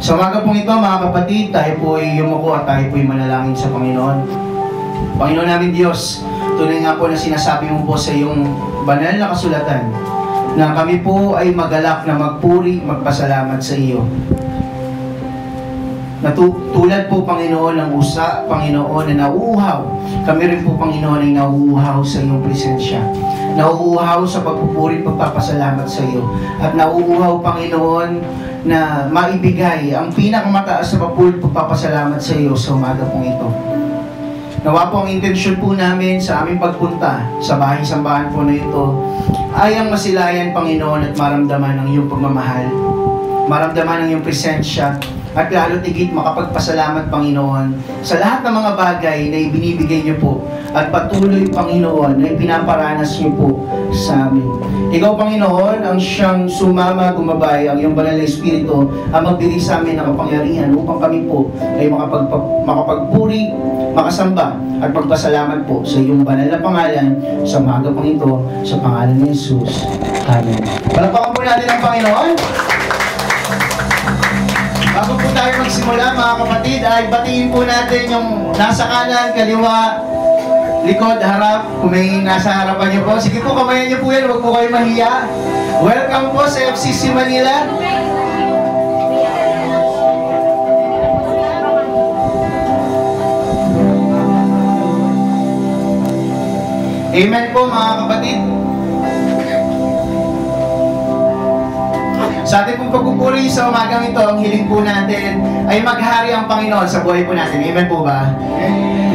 Sa umaga pong ito, mga kapatid, tayo po ay yumuko at tayo po ay manalangin sa Panginoon. Panginoon namin Diyos, tunay nga po na sinasabi mo po sa iyong banal na kasulatan na kami po ay magalak na magpuri, magpasalamat sa iyo. Tulad po, Panginoon, ng usa, Panginoon, na nauuhaw. Kami rin po, Panginoon, ay nauuhaw sa iyong presensya. Nauuhaw sa pagpupuri, pagpapasalamat sa iyo. At nauuhaw, Panginoon, na maibigay ang pinakamataas na papuri, pagpapasalamat sa iyo sa umaga pong ito. Nawa po ang intensyon po namin sa aming pagpunta sa bahay-sambahan po na ito ay ang masilayan, Panginoon, at maramdaman ang iyong pagmamahal. Maramdaman ang iyong presensya. At lalo tigit makapagpasalamat, Panginoon, sa lahat ng mga bagay na ibinibigay niyo po at patuloy, Panginoon, na ipinaparanas niyo po sa amin. Ikaw, Panginoon, ang siyang sumama, gumabay, ang iyong banal na Espiritu, ang magbigay sa amin ng kapangyarihan upang kami po ay makapagpuri, makasamba, at pagpasalamat po sa iyong banal na pangalan sa umaga pang ito, sa pangalan ni Jesus. Amen. Palakpakan po natin ang Panginoon. Bago po tayo magsimula, mga kapatid, ay batiin po natin yung nasa kanan, kaliwa, likod, harap. Kung may nasa harapan niyo po, sige po, kamayan niyo po yan, huwag po kayo mahiya. Welcome po sa FCC Manila. Amen po, mga kapatid. Sa ating pong pagpupuri sa umagang ito, ang hiling po natin ay maghari ang Panginoon sa buhay po natin. Amen po ba?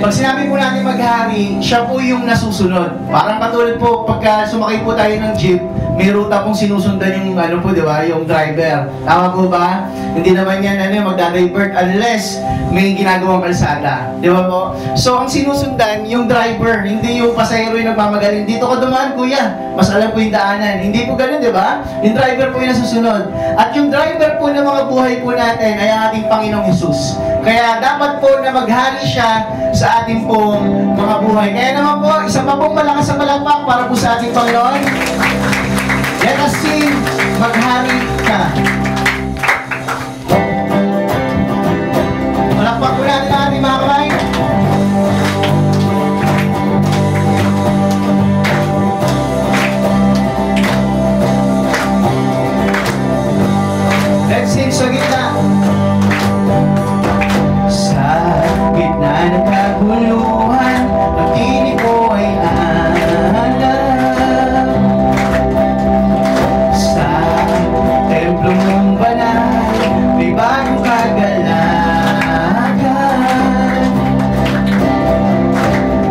Pag sinabi po natin maghari, siya po yung nasusunod. Parang katulad po, pagka sumakay po tayo ng jeep, may ruta pong sinusundan yung ano po, di ba? Yung driver. Tama po ba? Hindi naman yan magda-divert unless may ginagawang kalsada. Di ba po? So, ang sinusundan, yung driver, hindi yung pasahero yung nagmamagaling. Dito ka dumaan, kuya. Mas alam ko yung daanan. Hindi po ganun, di ba? Yung driver po yung nasusunod. At yung driver po ng mga buhay po natin ay ang ating Panginoong Hesus. Kaya dapat po na maghari siya sa ating pong mga buhay. Kaya naman po, isa pa pong malakas sa palakpak para po sa ating Panginoon. Let us sing, maghari ka. Palakpak po natin ang ating mga kamay. Let's sing sa gitna. Sa gitna ng kaguluhan, ang tinig ko ay alam. Sa templo mong banal, may bagong kagalakan.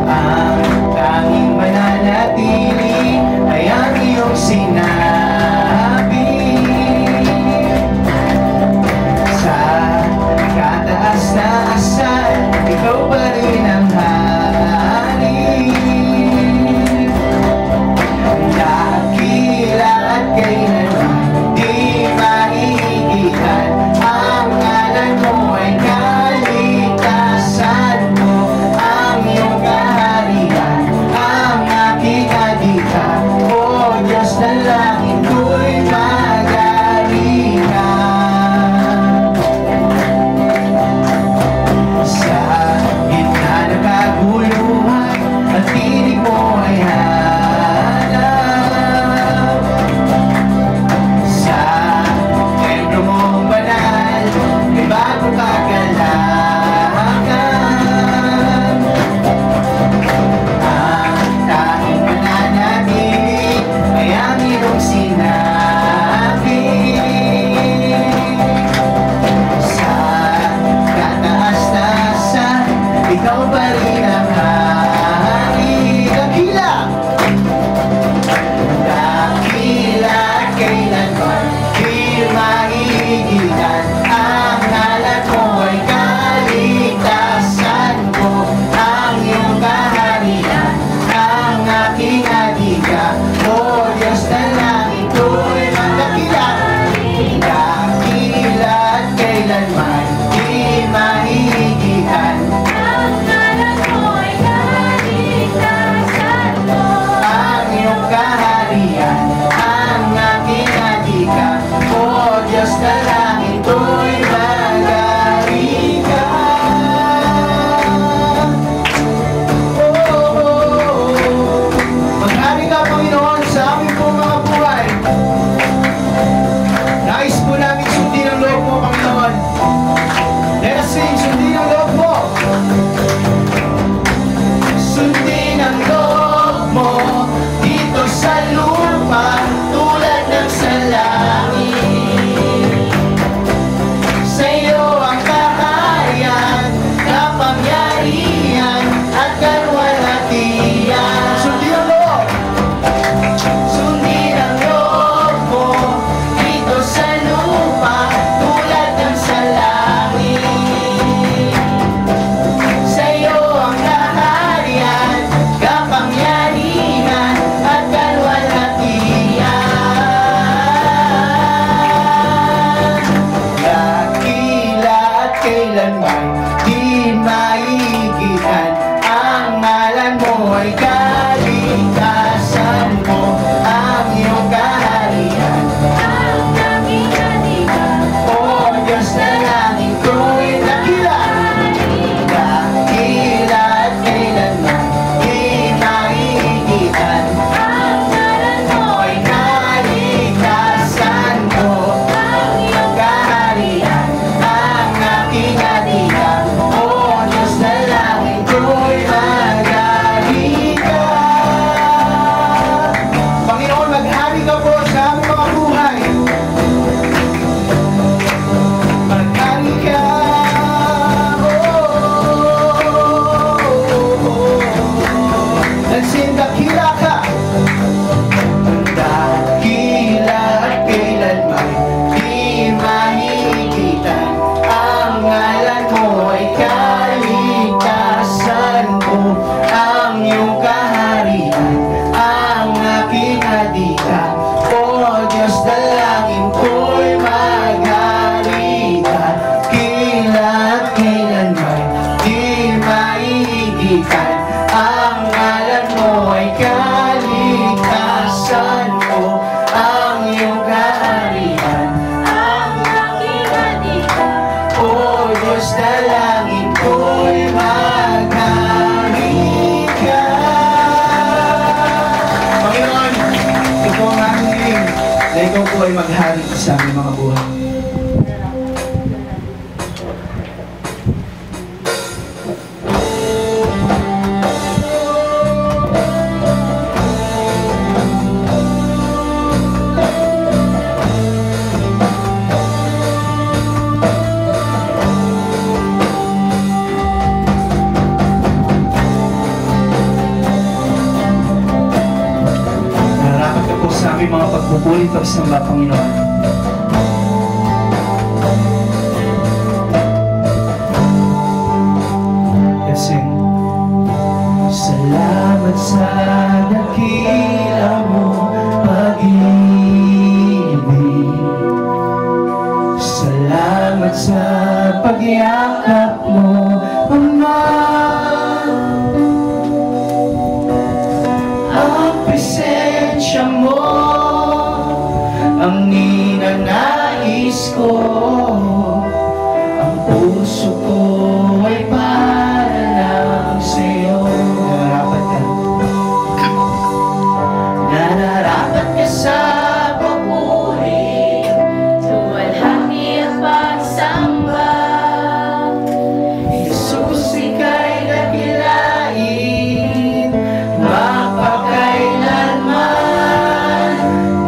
Ang tanging mananatili ay ang iyong sinabi. Kataas na asal, ikaw pa rin ang hari. Dakila at kailanman di mahihigitan. Ang ngalan mo ay kaligtasan mo. Ang iyong kaharian, ang aking adhika. O Diyos na langit ko'y magari ka. Sa gitna ng kaguluhan, ang tinig mo ay hanap. Sa templo mong banal, may bagong kagalakan. Ang tanging mananatili ay ang iyong sinabi. Sa kataas na asal, ikaw pa rin ang hari. Dakila! Dakila at kailanman di mahihigitan. Ang ngalan mo ay kaligtasan ko. Ang iyong kaharian, ang aking adhika. O Diyos na langit ko'y magdakila. Dakila at kailanman di mahihigitan. Ang ngalan mo ay kaligtasan mo. Ang iyong kaharian, ang aking adhika. O Diyos na langit ko'y magdakila. kailanman di maigitan. Ang ngalan mo ay kaligtasan mo, ang iyong kaharian, ang aking katigan. O Diyos na langit ko'y dakila, dakila at kailanman di maigitan. Ang ngalan mo Mo'y kaligtasan ko, ang iyong kaharian, ang aking katigan. O Diyos na langit ko'y maghari ka. Panginoon, maghari ka po sa aming mga buhay. Maghari ka. Nagsindakila ka. Dakila at kailanman di mahigitan. Ang ngalan mo ay kaligtasan ko, ang iyong kaharian, ang aking adikan. O Diyos, dalangin ko'y maghari ka. Kila at kailanman di mahigitan. Ang ngalan mo ay kaligtasan ko, ang iyong kaharian, ang aking katigan. o Diyos, dalangin ko'y maghari ka. Panginoon, ito po ang aming hiling na ikaw po ay maghari sa aming mga buhay. Nararapat ka po sa aming mga pagpupuri, pagsamba, Panginoon. Let's sing. Salamat sa dakila mo pag-ibig. Salamat sa pagyakap mo, Ama. Ang presensya mo ang ninanais ko. Ang puso ko ay para lang sa'yo. Nararapat ka sa papuri, Tuwalhati at pagsamba. Jesus, ika'y dakilain mapakailanman.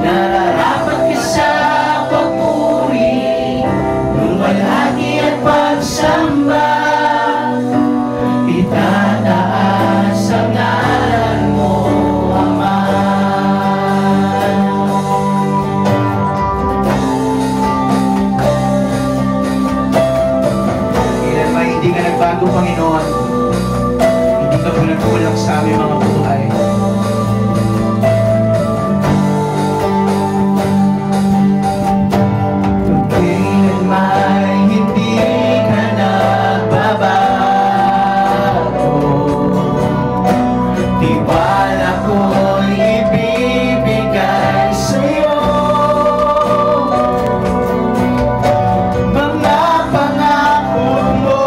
Nararapat ka sa papuri, luwalhati at pagsamba. Itataas ang ngalan mo, Ama. Kailan ba hindi ka nagbago, Panginoon? Hindi ka po nagkulang sa aming mga buhay. Kung kailan may hindi ka nagbabago, tiwala ko'y ibibigay sa'yo. Mga pangako mo,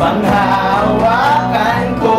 panghawakan ko.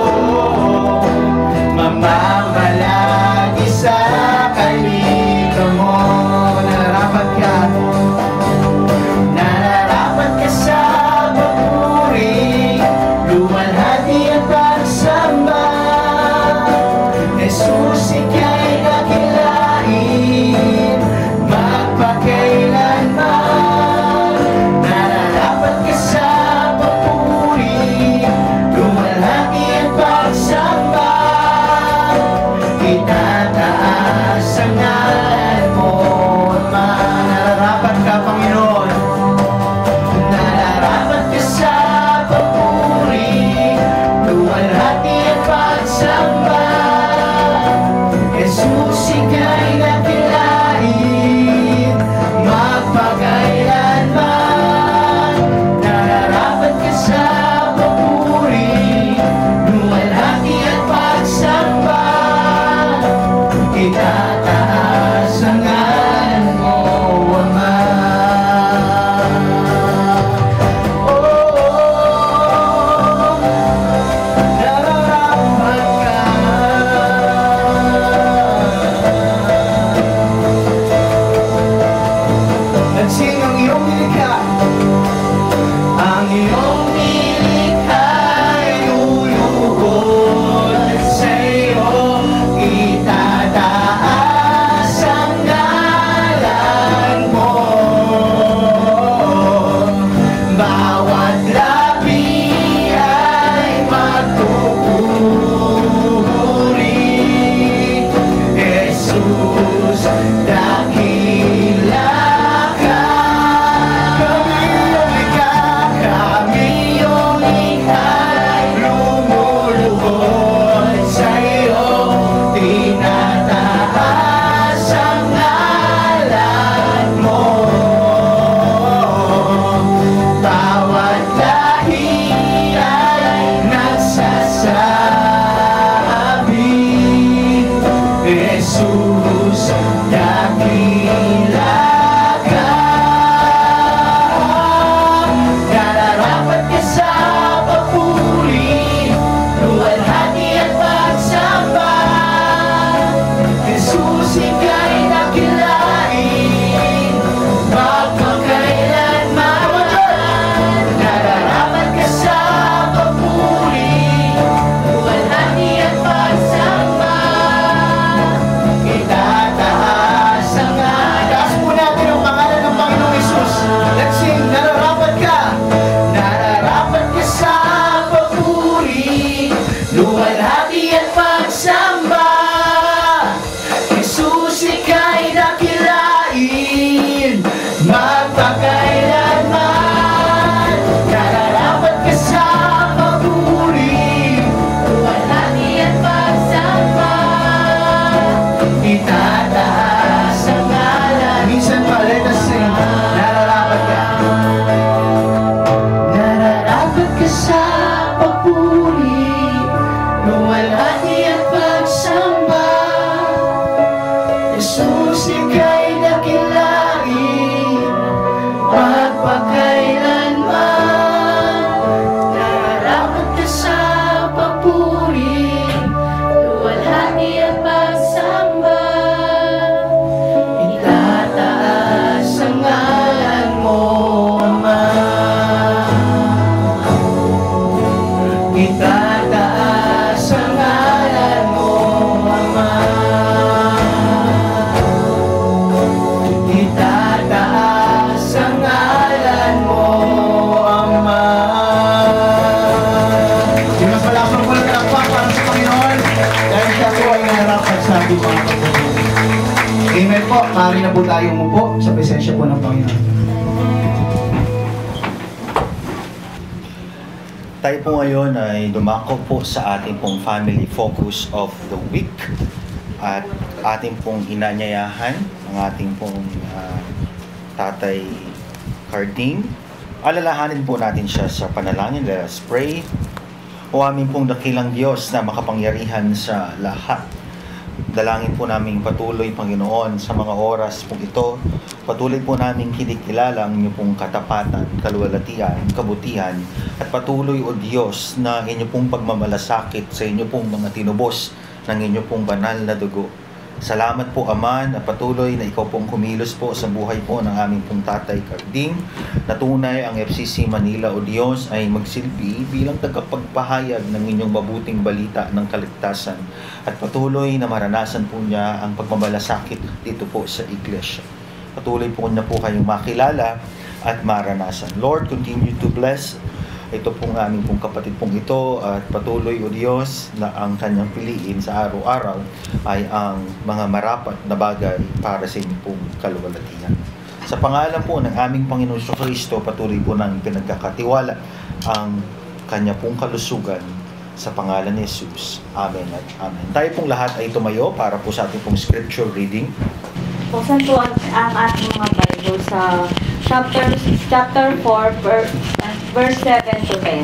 Tayo po ngayon ay dumako po sa ating pong family focus of the week at ating pong inanyayahan ang ating pong Tatay Carding. Alalahanin po natin siya sa panalangin. Let us pray. O aming pong dakilang Diyos na makapangyarihan sa lahat, dalangin po namin patuloy, Panginoon, sa mga oras pong ito. Patuloy po namin kinikilala ang inyong pong katapatan, kaluwalhatian, kabutihan, at patuloy, O Diyos, na inyong pong pagmamalasakit sa inyong pong mga tinubos ng inyong pong banal na dugo. Salamat po, Ama, na patuloy na ikaw pong kumilos po sa buhay po ng aming pong Tatay Carding, na tunay ang FCC Manila, O Diyos, ay magsilbi bilang tagapagpahayag ng inyong mabuting balita ng kaligtasan, at patuloy na maranasan po niya ang pagmamalasakit dito po sa Iglesia. Patuloy po na po kayong makilala at maranasan. Lord, continue to bless ito pong aming pong kapatid pong ito, at patuloy, O Diyos, na ang kanyang piliin sa araw-araw ay ang mga marapat na bagay para sa inyong pong kaluwalhatian. Sa pangalan po ng aming Panginoon Kristo, patuloy po nang pinagkakatiwala ang kanya pong kalusugan sa pangalan ni Jesus. Amen at amen. Tayo pong lahat ay tumayo para po sa ating pong scripture reading. Buksan po ang ating mga Bible sa chapter 4, verse 7 to 10.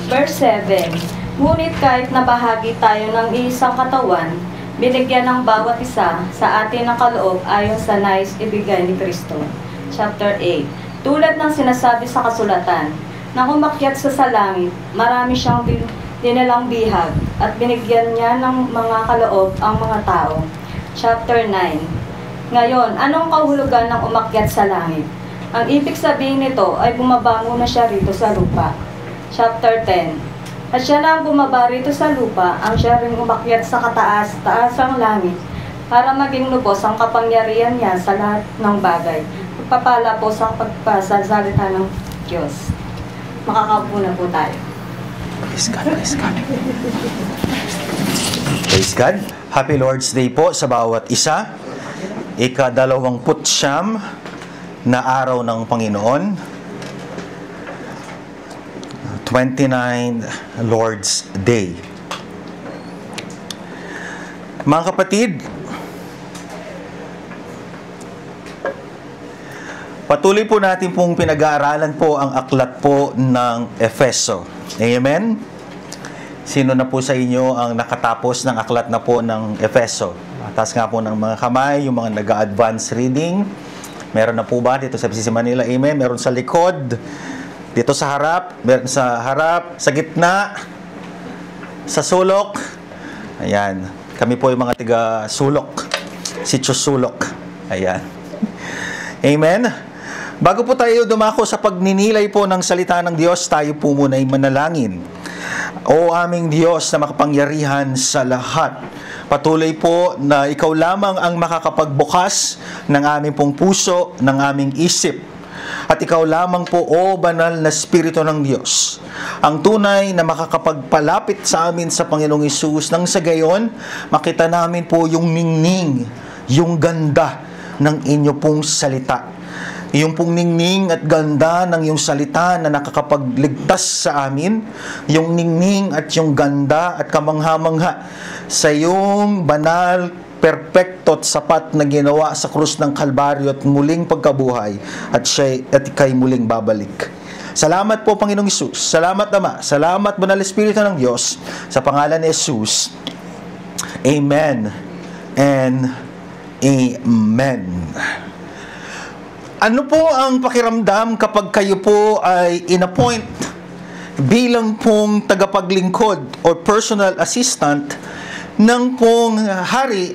Verse 7, ngunit kahit na bahagi tayo ng isang katawan, binigyan ng bawat isa sa atin ng kaloob ayon sa nais ibigay ni Kristo. Chapter 8, tulad ng sinasabi sa kasulatan, nang umakyat sa langit, marami siyang dinilang bihag at binigyan niya ng mga kaloob ang mga tao. Chapter 9, ngayon, anong kahulugan ng umakyat sa langit? Ang ibig sabihin nito ay bumaba muna siya rito sa lupa. Chapter 10, at siya na ang bumaba rito sa lupa, ang siya ring umakyat sa kataas-taas ang langit para maging lubos ang kapangyarihan niya sa lahat ng bagay. Pagpapala po sa pagpasasalita ng Diyos. Makakaupo na po tayo. Praise God, praise God. Praise God. Happy Lord's Day po sa bawat isa. Ika-29 na araw ng Panginoon. 29 Lord's Day. Mga kapatid, patuloy po natin pong pinag-aaralan po ang aklat po ng Efeso. Amen? Sino na po sa inyo ang nakatapos ng aklat na po ng Efeso? Taas nga po ng mga kamay, yung mga nag-advance reading. Meron na po ba dito sa FCC Manila? Amen? Meron sa likod, dito sa harap, meron sa harap, sa gitna, sa sulok. Ayan. Kami po yung mga tiga-sulok. Sitio Sulok. Ayan. Amen? Bago po tayo dumako sa pagninilay po ng salita ng Diyos, tayo po muna ay manalangin. O aming Diyos na makapangyarihan sa lahat, patuloy po na ikaw lamang ang makakapagbukas ng aming pong puso, ng aming isip. At ikaw lamang po, O banal na Espiritu ng Diyos, ang tunay na makakapagpalapit sa amin sa Panginoong Hesus, nang sa gayon, makita namin po yung ningning, yung ganda ng inyo pong salita. Yung pong ningning at ganda ng iyong salita na nakakapagligtas sa amin, yung ningning at yung ganda at kamangha-mangha sa iyong banal, perpekto at sapat na ginawa sa krus ng Kalbaryo at muling pagkabuhay at ika'y muling babalik. Salamat po, Panginoong Hesus. Salamat, Ama. Salamat, Banal Espiritu ng Diyos, sa pangalan ni Hesus. Amen and Amen. Ano po ang pakiramdam kapag kayo po ay in-appoint bilang pong tagapaglingkod or personal assistant ng pong hari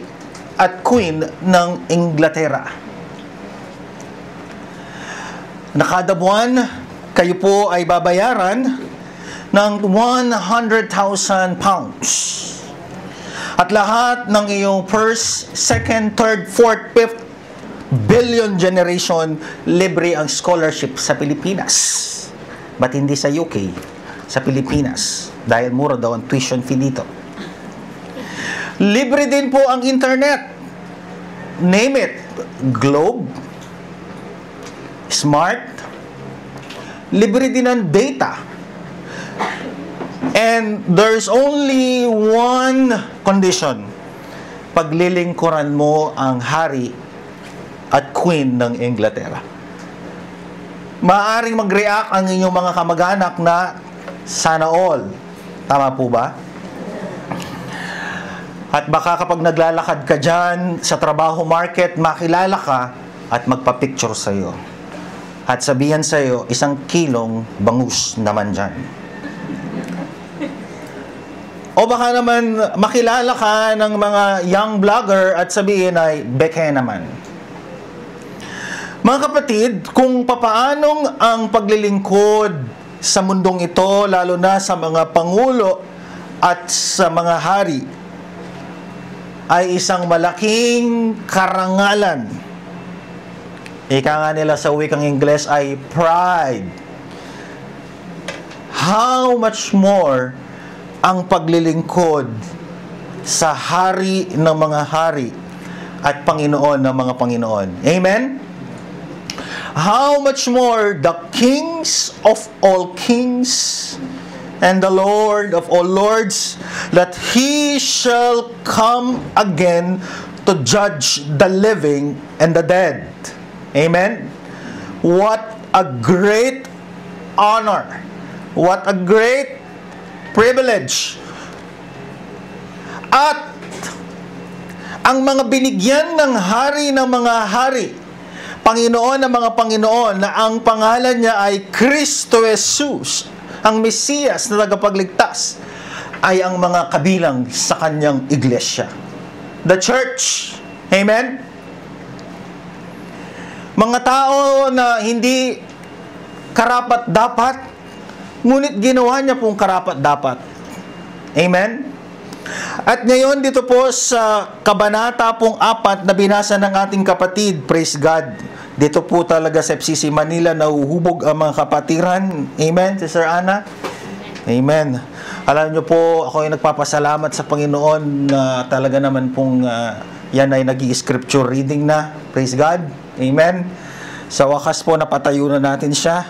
at queen ng Inglaterra? Na kada buwan, kayo po ay babayaran ng 100,000 pounds. At lahat ng iyong first, second, third, fourth, fifth billion generation, libre ang scholarship sa Pilipinas. Ba't hindi sa UK? Sa Pilipinas. Dahil mura daw ang tuition fee dito. Libre din po ang internet. Name it. Globe. Smart. Libre din ang data. And there's only one condition. Paglilingkuran mo ang hari at queen ng Inglaterra. Maaaring mag-react ang inyong mga kamag-anak na sana all. Tama po ba? At baka kapag naglalakad ka dyan sa trabaho market, makilala ka at magpa-picture sa'yo. At sabihan sa'yo, 1 kilong bangus naman dyan. O baka naman makilala ka ng mga young vlogger at sabihin ay beke naman. Mga kapatid, kung papaanong ang paglilingkod sa mundong ito, lalo na sa mga pangulo at sa mga hari, ay isang malaking karangalan. Ika nga nila sa wikang Ingles ay pride. How much more ang paglilingkod sa hari ng mga hari at Panginoon ng mga Panginoon. Amen? How much more the kings of all kings and the Lord of all lords, that He shall come again to judge the living and the dead. Amen? What a great honor. What a great privilege. At ang mga binigyan ng hari ng mga hari, Panginoon ng mga Panginoon, na ang pangalan niya ay Kristo Jesus, ang Mesiyas na tagapagligtas, ay ang mga kabilang sa kanyang iglesia, the church. Amen? Mga tao na hindi karapat-dapat, ngunit ginawa niya pong karapat-dapat. Amen? At ngayon dito po sa kabanata pong 4 na binasa ng ating kapatid, praise God, dito po talaga sa FCC Manila nahuhubog ang mga kapatiran. Amen, Sister Ana? Amen. Alam niyo po, ako ay nagpapasalamat sa Panginoon na talaga naman pong yan ay nag-i-scripture reading na. Praise God. Amen. Sa wakas po napatayo na natin siya.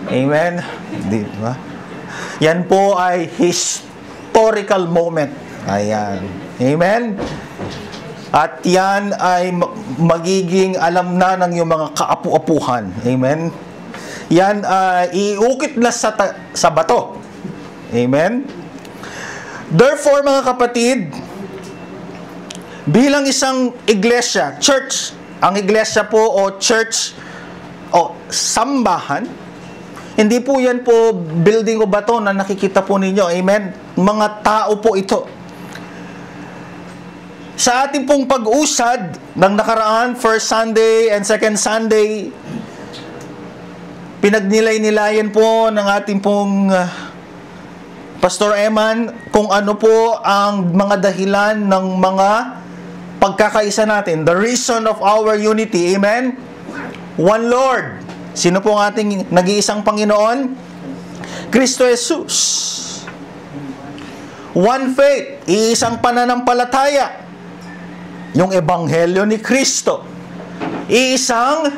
Amen. Di ba? Yan po ay historical moment. Ayan. Amen. At yan ay magiging alam na ng iyong mga kaapu-apuhan. Amen. Yan ay iukit na sa bato. Amen. Therefore, mga kapatid, bilang isang iglesia, church, ang iglesia po o church o sambahan, hindi po yan po building o bato na nakikita po ninyo. Amen. Mga tao po ito. Sa ating pong pag-usad ng nakaraan, first Sunday and second Sunday, pinagnilay-nilayan po ng ating pong Pastor Eman kung ano po ang mga dahilan ng mga pagkakaisa natin. The reason of our unity. Amen? One Lord. Sino po ang ating nag-iisang Panginoon? Kristo Jesus. One faith. Iisang pananampalataya. Yung Ebanghelyo ni Kristo. Iisang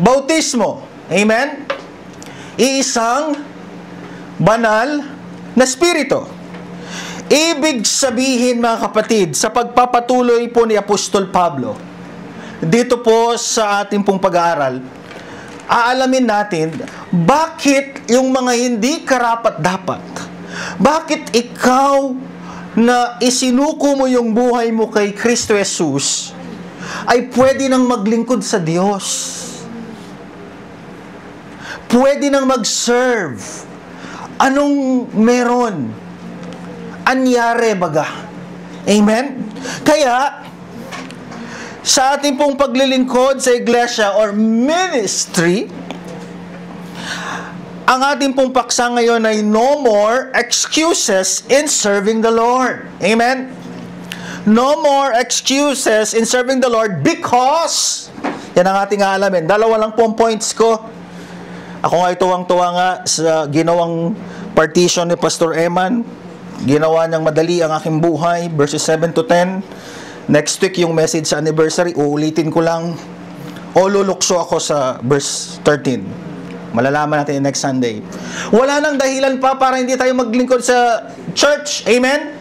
bautismo. Amen? Iisang banal na spirito. Ibig sabihin, mga kapatid, sa pagpapatuloy po ni Apostol Pablo, dito po sa ating pong pag-aaral, aalamin natin bakit yung mga hindi karapat-dapat, bakit ikaw na isinuko mo yung buhay mo kay Kristo Jesus ay pwede nang maglingkod sa Diyos, pwede nang mag-serve. Anong meron? Anyare baga? Amen? Kaya, sa ating pong paglilingkod sa iglesia or ministry, ang ating pong paksa ngayon ay no more excuses in serving the Lord. Amen? No more excuses in serving the Lord because, yan ang ating aalamin. Dalawa lang pong points ko. Ako nga tuwang-tuwa nga sa ginawang partition ni Pastor Eman. Ginawa niyang madali ang aking buhay, verses 7 to 10. Next week, yung message sa anniversary, uulitin ko lang. O lulukso ako sa verse 13. Malalaman natin next Sunday. Wala nang dahilan pa para hindi tayo maglingkod sa church. Amen?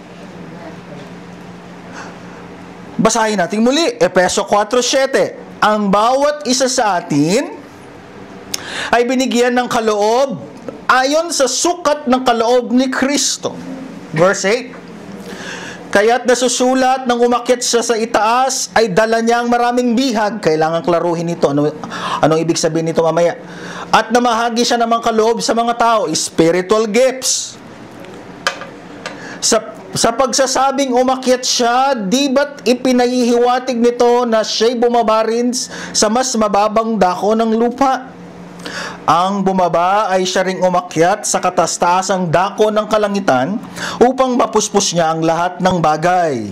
Basahin natin muli, Efeso 4:7. Ang bawat isa sa atin ay binigyan ng kaloob ayon sa sukat ng kaloob ni Kristo. Verse 8. Kaya't nasusulat nang umakyat siya sa itaas ay dala niya ang maraming bihag. Kailangan klaruhin ito. Anong ibig sabihin nito mamaya? At namahagi siya namang kaloob sa mga tao, spiritual gifts. Sa pagsasabing umakyat siya, di ba't ipinahihiwatig nito na siya'y bumaba rin sa mas mababang dako ng lupa? Ang bumaba ay siya ring umakyat sa katastaasang dako ng kalangitan upang mapuspos niya ang lahat ng bagay.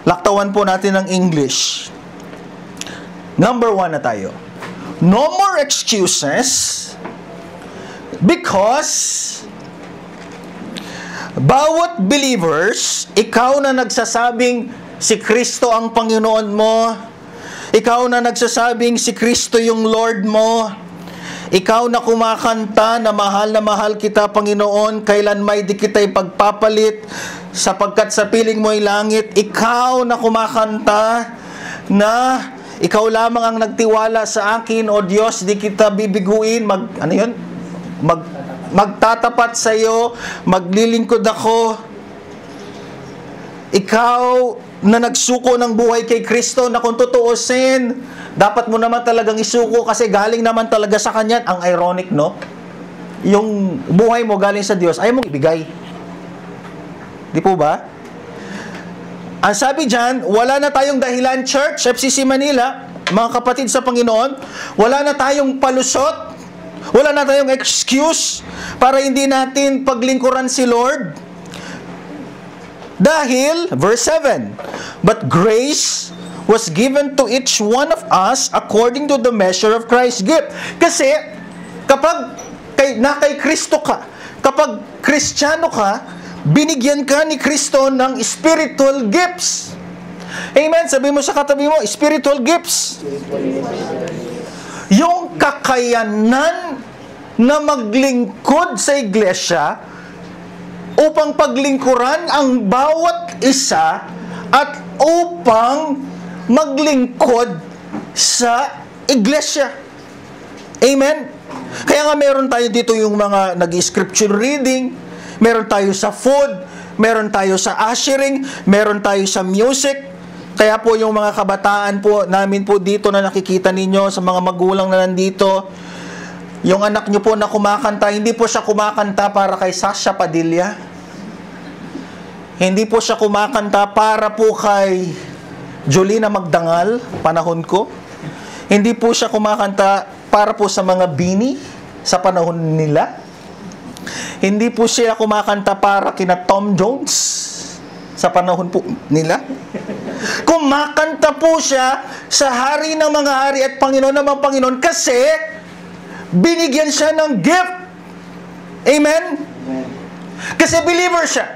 Laktawan po natin ng English. Number 1 na tayo. No more excuses because bawat believers, ikaw na nagsasabing si Kristo ang Panginoon mo, ikaw na nagsasabing si Kristo yung Lord mo, ikaw na kumakanta na mahal kita, Panginoon, kailan may di kita'y pagpapalit, sapagkat sa piling mo'y langit. Ikaw na kumakanta na ikaw lamang ang nagtiwala sa akin, O Diyos, di kita bibiguin, magtatapat sa iyo, maglilingkod ako. Ikaw na nagsuko ng buhay kay Kristo, na kung tutuusin, dapat mo naman talagang isuko kasi galing naman talaga sa Kanya. Ang ironic, no? Yung buhay mo galing sa Diyos, ayaw mong ibigay. Di po ba? Ang sabi dyan, wala na tayong dahilan, Church, FCC Manila, mga kapatid sa Panginoon, wala na tayong palusot, wala na tayong excuse para hindi natin paglingkuran si Lord. Dahil, verse 7, but grace was given to each one of us according to the measure of Christ's gift. Kasi, kapag kay Kristo ka, kapag Kristiyano ka, binigyan ka ni Kristo ng spiritual gifts. Amen? Sabi mo sa katabi mo, spiritual gifts. Yung kakayanan na maglingkod sa iglesia upang paglingkuran ang bawat isa at upang maglingkod sa iglesia. Amen? Kaya nga meron tayo dito yung mga nag-scripture reading, meron tayo sa food, meron tayo sa ushering, meron tayo sa music. Kaya po yung mga kabataan po namin po dito na nakikita ninyo sa mga magulang na nandito, yung anak nyo po na kumakanta, hindi po siya kumakanta para kay Sasha Padilla. Hindi po siya kumakanta para po kay Jolina Magdangal, panahon ko. Hindi po siya kumakanta para po sa mga bini sa panahon nila. Hindi po siya kumakanta para kina Tom Jones sa panahon po nila. Kumakanta po siya sa hari ng mga hari at Panginoon ng mga Panginoon kasi binigyan siya ng gift. Amen? Kasi believer siya.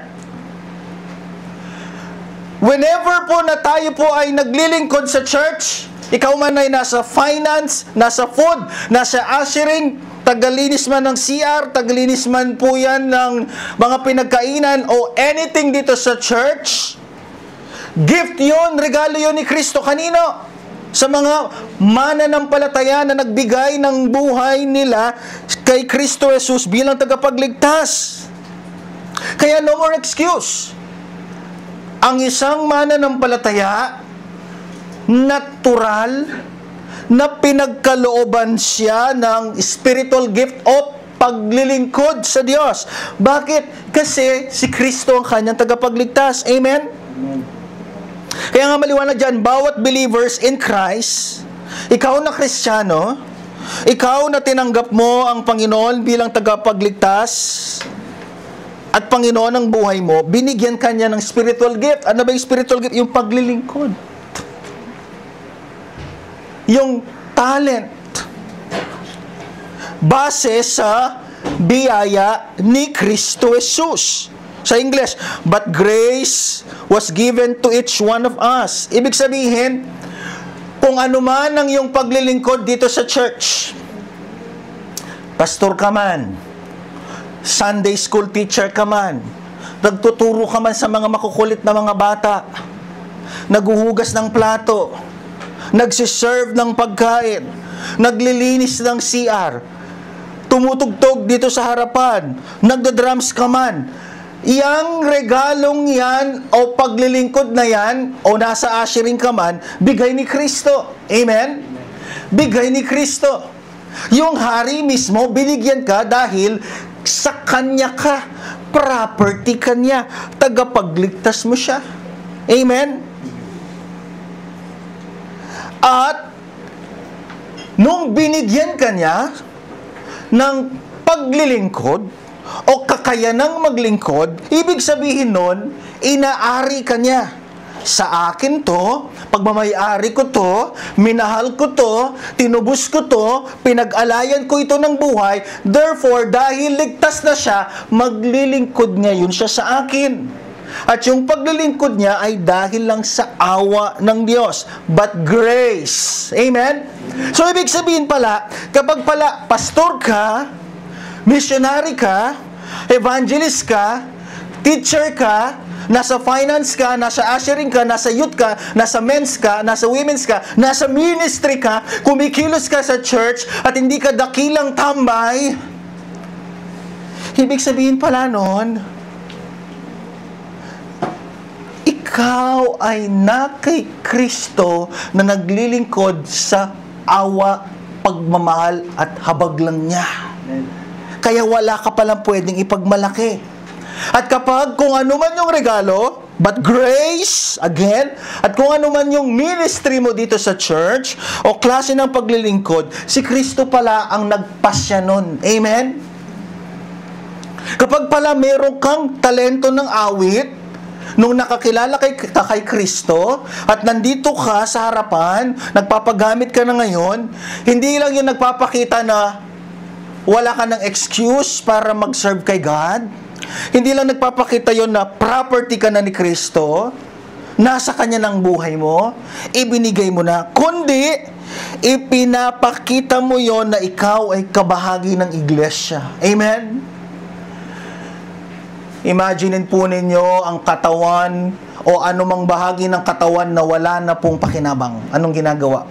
Whenever po na tayo po ay naglilingkod sa church, ikaw man ay nasa finance, nasa food, nasa ushering, tagalinis man ng CR, tagalinis man po yan ng mga pinagkainan o anything dito sa church, gift yun, regalo yun ni Kristo. Kanino? Sa mga mananampalataya na nagbigay ng buhay nila kay Kristo Jesus bilang tagapagligtas. Kaya no more excuse. Ang isang mananampalataya, natural, na pinagkalooban siya ng spiritual gift o paglilingkod sa Diyos. Bakit? Kasi si Kristo ang kanyang tagapagligtas. Amen? Kaya nga maliwanag dyan, bawat believers in Christ, ikaw na Kristiyano, ikaw na tinanggap mo ang Panginoon bilang tagapagligtas at Panginoon ng buhay mo, binigyan kanya ng spiritual gift. Ano ba yung spiritual gift? Yung paglilingkod. Yung talent. Base sa biyaya ni Kristo Jesus. Sa English, but grace was given to each one of us. Ibig sabihin, kung ano man ang iyong paglilingkod dito sa church, pastor ka man, Sunday school teacher ka man, nagtuturo ka man sa mga makukulit na mga bata, naghuhugas ng plato, nagsiserve ng pagkain, naglilinis ng CR, tumutugtog dito sa harapan, nagda-drums ka man, iyang regalong yan o paglilingkod na yan o nasa ushering ka man, bigay ni Kristo. Amen? Bigay ni Kristo. Yung hari mismo, binigyan ka dahil sa Kanya ka. Property ka niya. Tagapagligtas mo siya. Amen? At nung binigyan ka niya ng paglilingkod o kakayanang maglingkod, ibig sabihin nun, inaari ka niya. Sa akin to, pagmamayari ko to, minahal ko to, tinubos ko to, pinag-alayan ko ito ng buhay, therefore, dahil ligtas na siya, maglilingkod ngayon siya sa akin. At yung paglilingkod niya ay dahil lang sa awa ng Diyos, but grace. Amen? So, ibig sabihin pala, kapag pala pastor ka, missionary ka, evangelist ka, teacher ka, nasa finance ka, nasa ushering ka, nasa youth ka, nasa men's ka, nasa women's ka, nasa ministry ka, kumikilos ka sa church, at hindi ka dakilang tambay, ibig sabihin pala nun, ikaw ay na kay Kristo na naglilingkod sa awa, pagmamahal at habag lang niya. Kaya wala ka palang pwedeng ipagmalaki. At kapag kung ano man yung regalo, but grace, again, at kung ano man yung ministry mo dito sa church, o klase ng paglilingkod, si Kristo pala ang nagpasya nun. Amen? Kapag pala meron kang talento ng awit, nung nakakilala kay Kristo, at nandito ka sa harapan, nagpapagamit ka na ngayon, hindi lang yung nagpapakita na wala ka ng excuse para mag-serve kay God. Hindi lang nagpapakita yon na property ka na ni Kristo, nasa Kanya ng buhay mo, ibinigay mo na, kundi ipinapakita mo yon na ikaw ay kabahagi ng iglesia. Amen? Imaginin po ninyo ang katawan o anumang bahagi ng katawan na wala na pong pakinabang. Anong ginagawa?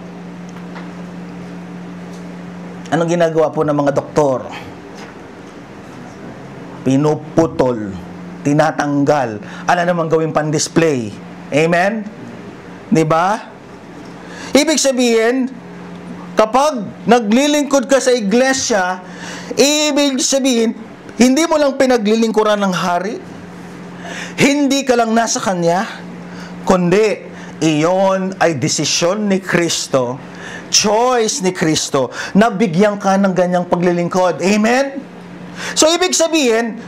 Anong ginagawa po ng mga doktor? Pinuputol, tinatanggal. Ano namang gawin pan-display? Amen? Diba? Ibig sabihin, kapag naglilingkod ka sa iglesia, ibig sabihin, hindi mo lang pinaglilingkuran ng hari, hindi ka lang nasa Kanya, kundi iyon ay desisyon ni Kristo, choice ni Kristo, na bigyan ka ng ganyang paglilingkod. Amen? So, ibig sabihin,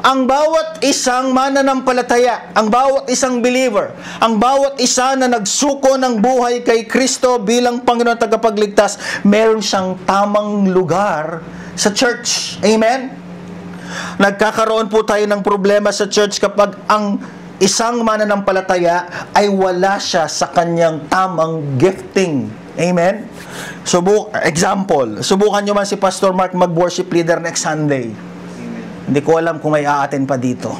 ang bawat isang mananampalataya, ang bawat isang believer, ang bawat isa na nagsuko ng buhay kay Kristo bilang Panginoon tagapagligtas, meron siyang tamang lugar sa church. Amen? Nagkakaroon po tayo ng problema sa church kapag ang isang mananampalataya ay wala siya sa kanyang tamang gifting. Amen? Example, subukan nyo man si Pastor Mark mag-worship leader next Sunday. Hindi ko alam kung may aaten pa dito.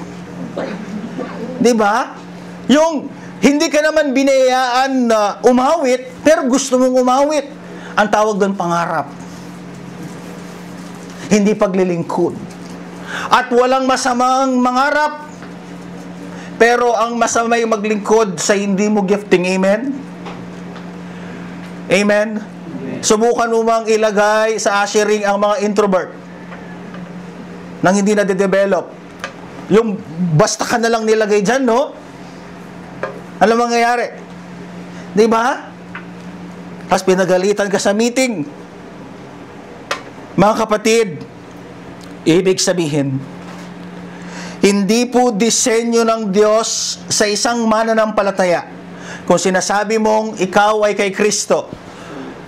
Diba? Yung hindi ka naman binayaan na umawit, pero gusto mong umawit. Ang tawag doon pangarap. Hindi paglilingkod. At walang masamang mangarap, pero ang masama yung maglingkod sa hindi mo gifting. Amen? Amen? Subukan mo mang ilagay sa ushering ang mga introvert nang hindi na de-develop. Yung basta ka na lang nilagay dyan, no? Ano mangyayari? Diba? Tapos pinagalitan ka sa meeting. Mga kapatid, ibig sabihin, hindi po disenyo ng Diyos sa isang mananampalataya. Kung sinasabi mong ikaw ay kay Kristo,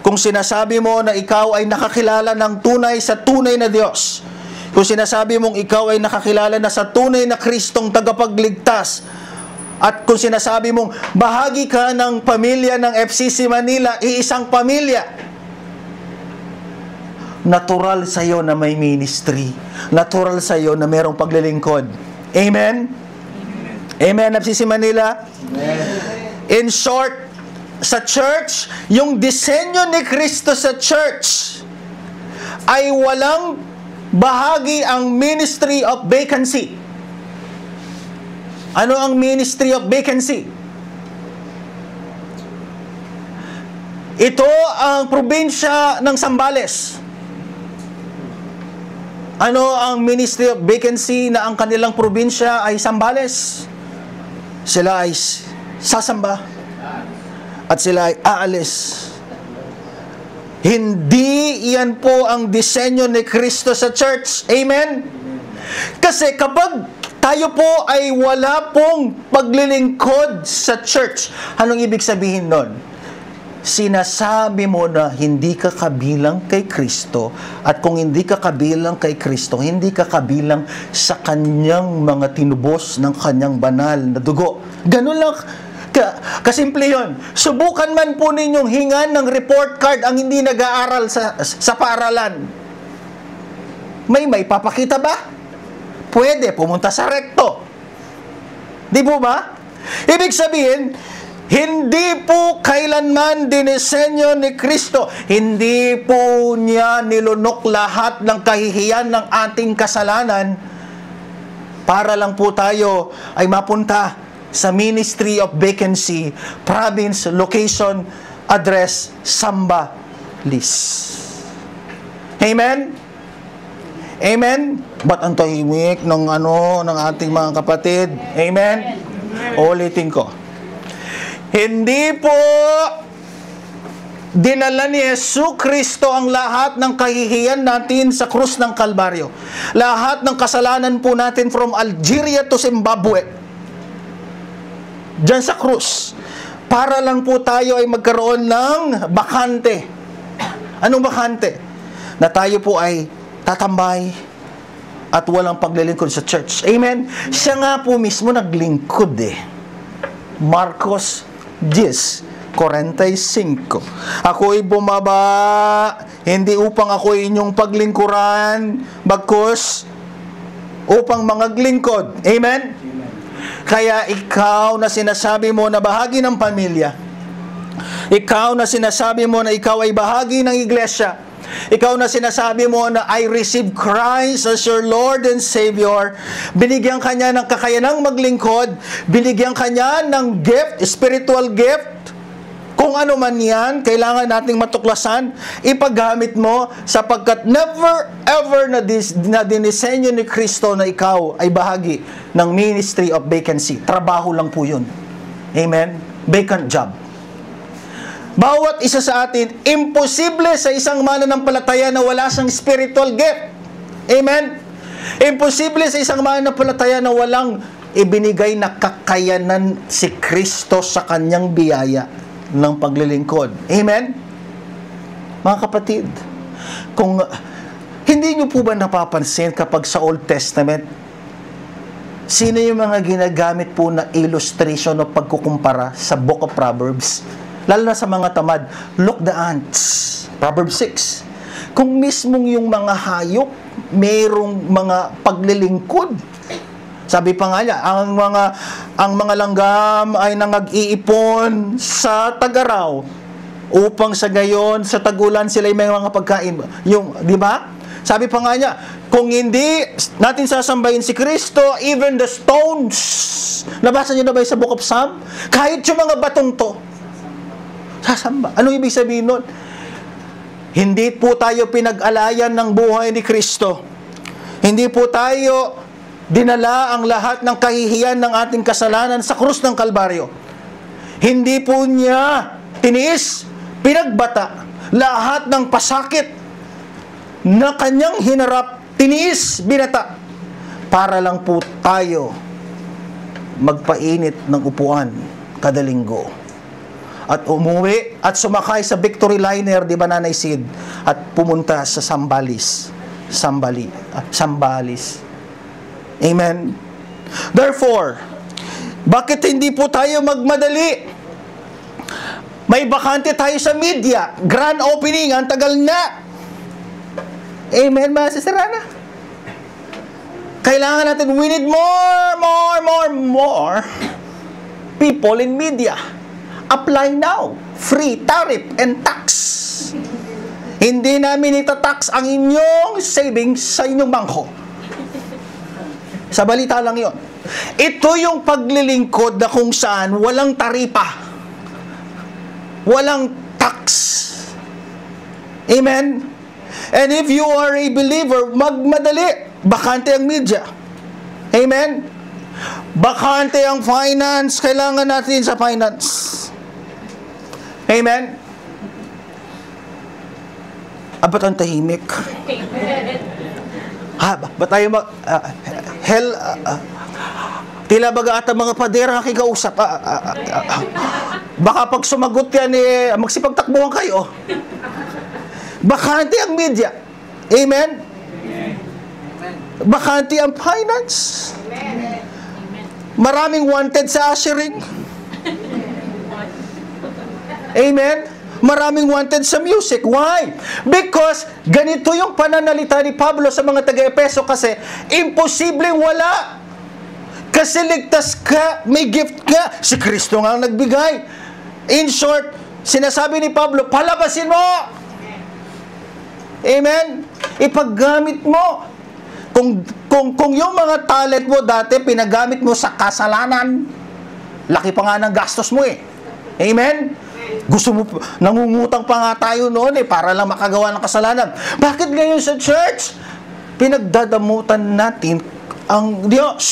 kung sinasabi mo na ikaw ay nakakilala ng tunay sa tunay na Diyos, kung sinasabi mong ikaw ay nakakilala na sa tunay na Kristong tagapagligtas, at kung sinasabi mong bahagi ka ng pamilya ng FCC Manila, iisang pamilya, natural sa'yo na may ministry. Natural sa'yo na merong paglilingkod. Amen? Amen, Napsisi Manila? In short, sa church, yung disenyo ni Kristo sa church ay walang bahagi ang ministry of vacancy. Ano ang ministry of vacancy? Ito ang probinsya ng Zambales. Ano ang ministry of vacancy na ang kanilang probinsya ay Zambales? Sila ay sasamba at sila ay aalis. Hindi yan po ang disenyo ni Kristo sa church. Amen? Kasi kapag tayo po ay wala pong paglilingkod sa church, anong ibig sabihin nun? Sinasabi mo na hindi ka kabilang kay Kristo, at kung hindi ka kabilang kay Kristo, hindi ka kabilang sa kanyang mga tinubos ng kanyang banal na dugo. Ganun lang kasimple yun. Subukan man po ninyong hingan ng report card ang hindi nag-aaral sa paaralan. May papakita ba? Pwede, pumunta sa rekto. Di po ba? Ibig sabihin, hindi po kailanman dinisenyo ni Kristo. Hindi po niya nilunok lahat ng kahihiyan ng ating kasalanan para lang po tayo ay mapunta sa ministry of vacancy, province, location, address, Zambales. Amen? Amen? Ba't ang tahimik ng ating mga kapatid? Amen? Ulitin ko. Hindi po dinala ni Yesu Kristo ang lahat ng kahihiyan natin sa krus ng Kalbaryo. Lahat ng kasalanan po natin from Algeria to Zimbabwe. Diyan sa krus. Para lang po tayo ay magkaroon ng bakante. Anong bakante? Na tayo po ay tatambay at walang paglilingkod sa church. Amen? Siya nga po mismo naglingkod Marcos 10:45. Ako'y bumaba, hindi upang ako inyong paglingkuran, bagkus upang mangaglingkod. Amen? Kaya ikaw na sinasabi mo na bahagi ng pamilya, ikaw na sinasabi mo na ikaw ay bahagi ng iglesia, ikaw na sinasabi mo na I receive Christ as your Lord and Savior, binigyan ka niya ng kakayanang maglingkod, binigyan ka niya ng gift, spiritual gift, kung ano man yan, kailangan nating matuklasan, ipaggamit mo sapagkat never ever na dinisenyo ni Kristo na ikaw ay bahagi ng ministry of vacancy. Trabaho lang po yun. Amen? Vacant job. Bawat isa sa atin, imposible sa isang mananampalataya na wala siyang spiritual gift. Amen? Imposible sa isang mananampalataya na walang ibinigay na kakayanan si Kristo sa kanyang biyaya ng paglilingkod. Amen? Mga kapatid, kung hindi nyo po ba napapansin kapag sa Old Testament, sino yung mga ginagamit po na illustration o pagkukumpara sa Book of Proverbs? Lalo na sa mga tamad, look the ants. Proverbs 6. Kung mismong yung mga hayop, mayroong mga paglilingkod. Sabi pa nga niya, ang mga langgam ay nangag-iipon sa tag-araw upang sa gayon, sa tagulan sila may mga pagkain. Di ba? Sabi pa nga niya, kung hindi natin sasambahin si Kristo, even the stones, nabasa niyo na ba sa Book of Psalm? Kahit yung mga batong to, sasamba. Anong ibig sabihin nun? Hindi po tayo pinag-alayan ng buhay ni Kristo. Hindi po tayo dinala ang lahat ng kahihiyan ng ating kasalanan sa krus ng Kalbaryo. Hindi po niya tiniis, pinagbata, lahat ng pasakit na kanyang hinarap, tiniis, binata, para lang po tayo magpainit ng upuan kada linggo. At umuwi at sumakay sa Victory Liner, di ba Nanay Sid? At pumunta sa Zambales. Amen? Therefore, bakit hindi po tayo magmadali? May bakante tayo sa media. Grand opening, ang tagal na. Amen, mga Sister Ana? Kailangan natin, we need more people in media. Apply now. Free tariff and tax. Hindi namin itatax ang inyong savings sa inyong bangko. Sa balita lang yon. Ito yung paglilingkod na kung saan walang taripa. Walang tax. Amen? And if you are a believer, magmadali. Bakante ang media. Amen? Bakante ang finance. Kailangan natin sa finance. Amen? Ba't ang tahimik? Ba't tayo tila baga ata mga padera nakikausap. Baka pag sumagot yan, magsipagtakbuhan kayo. Bakante ang media. Amen? Bakante ang finance. Maraming wanted sa ushering. Amen? Maraming wanted sa music. Why? Because ganito yung pananalita ni Pablo sa mga taga-Epeso kasi imposibleng wala. Kasi ligtas ka, may gift ka. Si Kristo nga ang nagbigay. In short, sinasabi ni Pablo, palabasin mo! Amen? Ipaggamit mo. Kung yung mga talent mo dati, pinagamit mo sa kasalanan, laki pa nga ng gastos mo eh. Amen? Gusto mo, nangungutang pa nga tayo noon para lang makagawa ng kasalanan. Bakit ngayon sa church? Pinagdadamutan natin ang Diyos.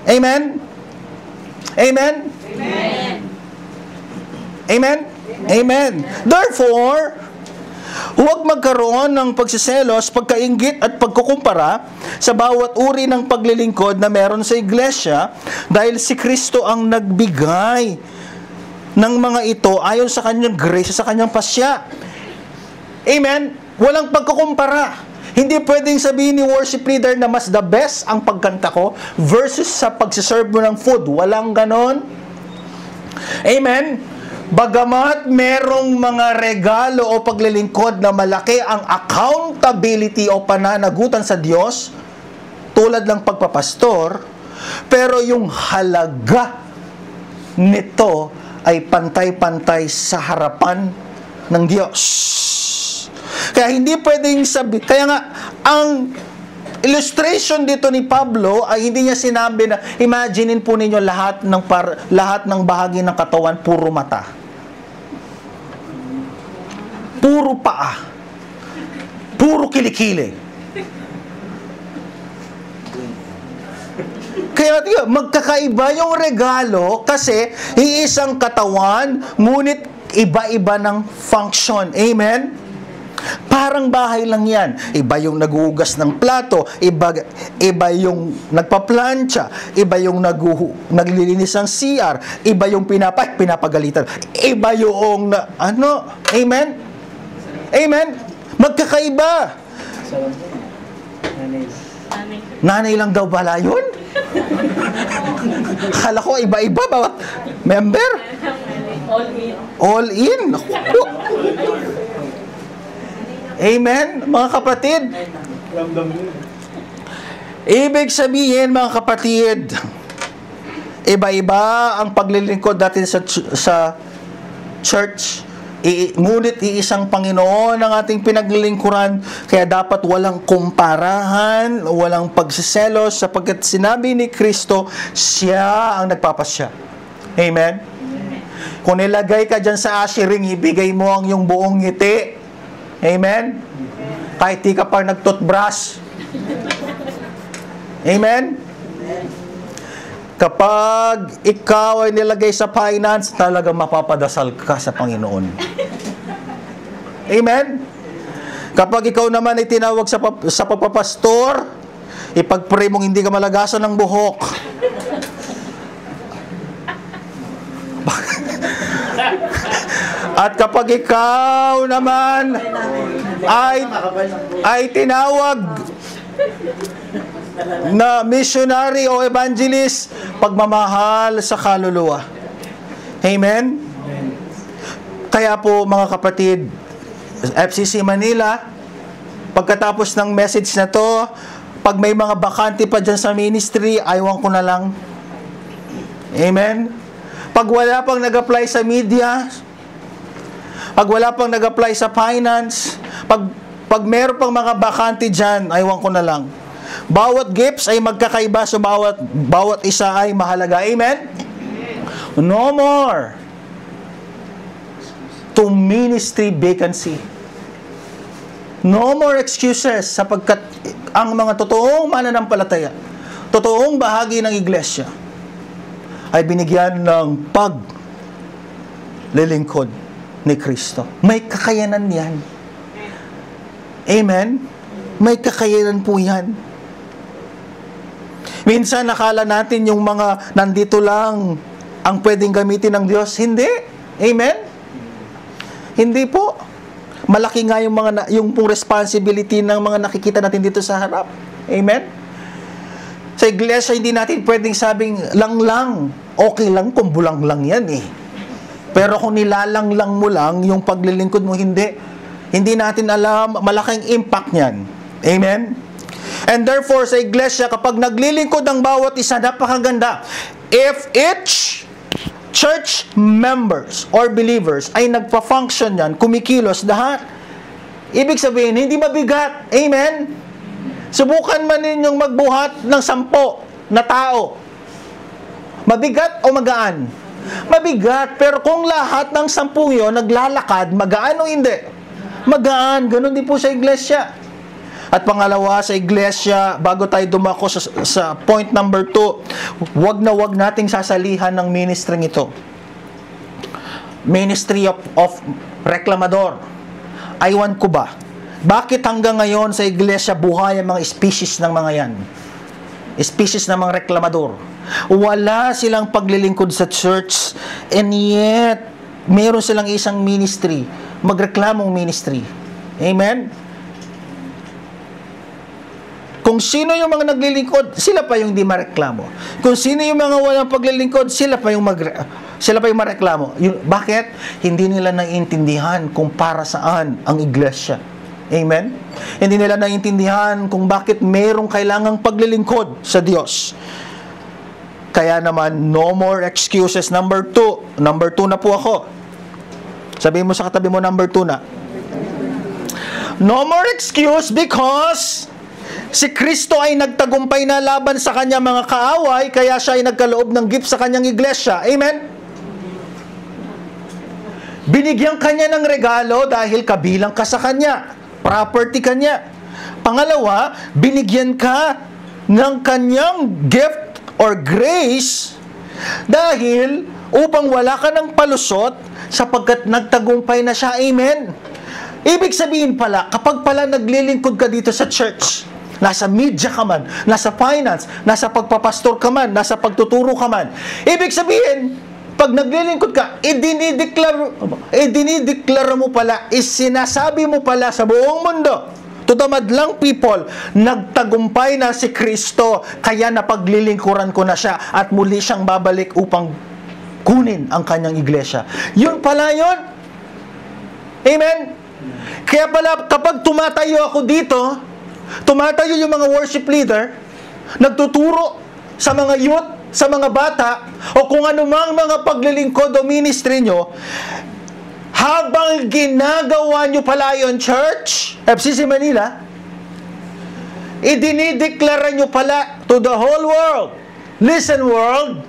Amen? Amen? Amen. Amen? Amen. Therefore, huwag magkaroon ng pagsiselos, pagkainggit at pagkukumpara sa bawat uri ng paglilingkod na meron sa iglesia dahil si Kristo ang nagbigay ng mga ito ayon sa kanyang grace, sa kanyang pasya. Amen? Walang pagkukumpara. Hindi pwedeng sabihin ni worship leader na mas the best ang pagkanta ko versus sa pagsiserve mo ng food. Walang ganon. Amen? Bagamat merong mga regalo o paglilingkod na malaki ang accountability o pananagutan sa Diyos, tulad ng pagpapastor, pero yung halaga nito ay pantay-pantay sa harapan ng Diyos. Kaya hindi pwedeng sabi, kaya nga, ang illustration dito ni Pablo ay hindi niya sinabi na, imaginein po ninyo lahat ng bahagi ng katawan, puro mata. Puro paa. Puro kilikili. Kaya magkakaiba yung regalo kasi iisang katawan, ngunit iba-iba ng function. Amen? Parang bahay lang yan. Iba yung naguhugas ng plato, iba yung nagpaplantsa, iba yung naglilinis ng CR, iba yung pinapagalitan, iba yung Amen? Amen? Magkakaiba. Nanay lang daw bala yun? Akala ko iba-iba bawat member. All in. Amen, mga kapatid. Ibig sabihin, mga kapatid, iba-iba ang paglilingkod natin sa church. Ngunit iisang Panginoon ang ating pinaglilingkuran, kaya dapat walang kumparahan, walang pagsiselos, sapagkat sinabi ni Kristo, siya ang nagpapasya. Amen? Kung nilagay ka dyan sa ushering, ibigay mo ang iyong buong ngiti. Amen? Kahit di ka pa nag-toothbrush. Amen? Kapag ikaw ay nilagay sa finance, talagang mapapadasal ka sa Panginoon. Amen? Kapag ikaw naman ay tinawag sa pagpapastor, ipag-pray mong hindi ka malagasan ng buhok. At kapag ikaw naman ay tinawag na missionary o evangelist, pagmamahal sa kaluluwa. Amen? Kaya po mga kapatid, FCC Manila, Pagkatapos ng message na to, pag may mga bakante pa dyan sa ministry, aywan ko na lang. Amen? Pag wala pang nag-apply sa media, pag wala pang nag-apply sa finance, pag meron pang mga bakante dyan, aywan ko na lang. Bawat gifts ay magkakaiba, so bawat isa ay mahalaga. Amen? No more to ministry vacancy. No more excuses sapagkat ang mga totoong mananampalataya, totoong bahagi ng iglesia ay binigyan ng paglilingkod ni Kristo. May kakayanan yan. Amen? May kakayanan po yan. Minsan nakala natin yung mga nandito lang ang pwedeng gamitin ng Diyos. Hindi. Amen? Hindi po. Malaki nga yung pong responsibility ng mga nakikita natin dito sa harap. Amen? Sa iglesia, hindi natin pwedeng sabing lang. Okay lang kung bulang lang yan eh. Pero kung nilalang mo lang, yung paglilingkod mo, hindi. Hindi natin alam, malaking impact niyan. Amen? And therefore, sa iglesia, kapag naglilingkod ang bawat isa, napakaganda. If each church members or believers ay nagpa-function yan, kumikilos lahat, ibig sabihin, hindi mabigat. Amen? Subukan man ninyong magbuhat ng 10 na tao. Mabigat o magaan? Mabigat. Pero kung lahat ng 10 yun naglalakad, magaan o hindi? Magaan. Ganon din po sa iglesia. At pangalawa, sa iglesia, bago tayo dumako sa point number 2, wag nating sasalihan ng ministry ito. Ministry of reklamador. Aywan ko ba? Bakit hanggang ngayon sa iglesia buhay ang mga species ng mga yan? Species ng mga reklamador. Wala silang paglilingkod sa church, and yet, meron silang isang ministry, magreklamong ministry. Amen? Kung sino yung mga naglilingkod, sila pa yung di mareklamo. Kung sino yung mga walang paglilingkod, sila pa yung mareklamo. Bakit? Hindi nila naiintindihan kung para saan ang iglesia. Amen? Hindi nila naiintindihan kung bakit merong kailangang paglilingkod sa Diyos. Kaya naman, no more excuses. Number 2. Number 2 na po ako. Sabihin mo sa katabi mo, number 2 na. No more excuse because si Kristo ay nagtagumpay na laban sa kanyang mga kaaway, kaya siya ay nagkaloob ng gift sa kanyang iglesia. Amen? Binigyan kanya ng regalo dahil kabilang ka sa kanya. Property kanya. Pangalawa, binigyan ka ng kanyang gift or grace dahil upang wala ka ng palusot sapagkat nagtagumpay na siya. Amen? Ibig sabihin pala, kapag pala naglilingkod ka dito sa church, nasa media ka man, nasa finance, nasa pagpapastor ka man, nasa pagtuturo ka man, ibig sabihin, pag naglilingkod ka, idinideklara mo pala, isinasabi mo pala sa buong mundo, to the madlang people, nagtagumpay na si Kristo, kaya napaglilingkuran ko na siya, at muli siyang babalik upang kunin ang kanyang iglesia. Yun pala yun. Amen? Kaya pala, kapag tumatayo ako dito, tumatayo yung mga worship leader, nagtuturo sa mga youth, sa mga bata, o kung anumang mga paglilingkod o ministry nyo, habang ginagawa nyo pala yun, church, FCC Manila, idinideklara nyo pala to the whole world, listen world,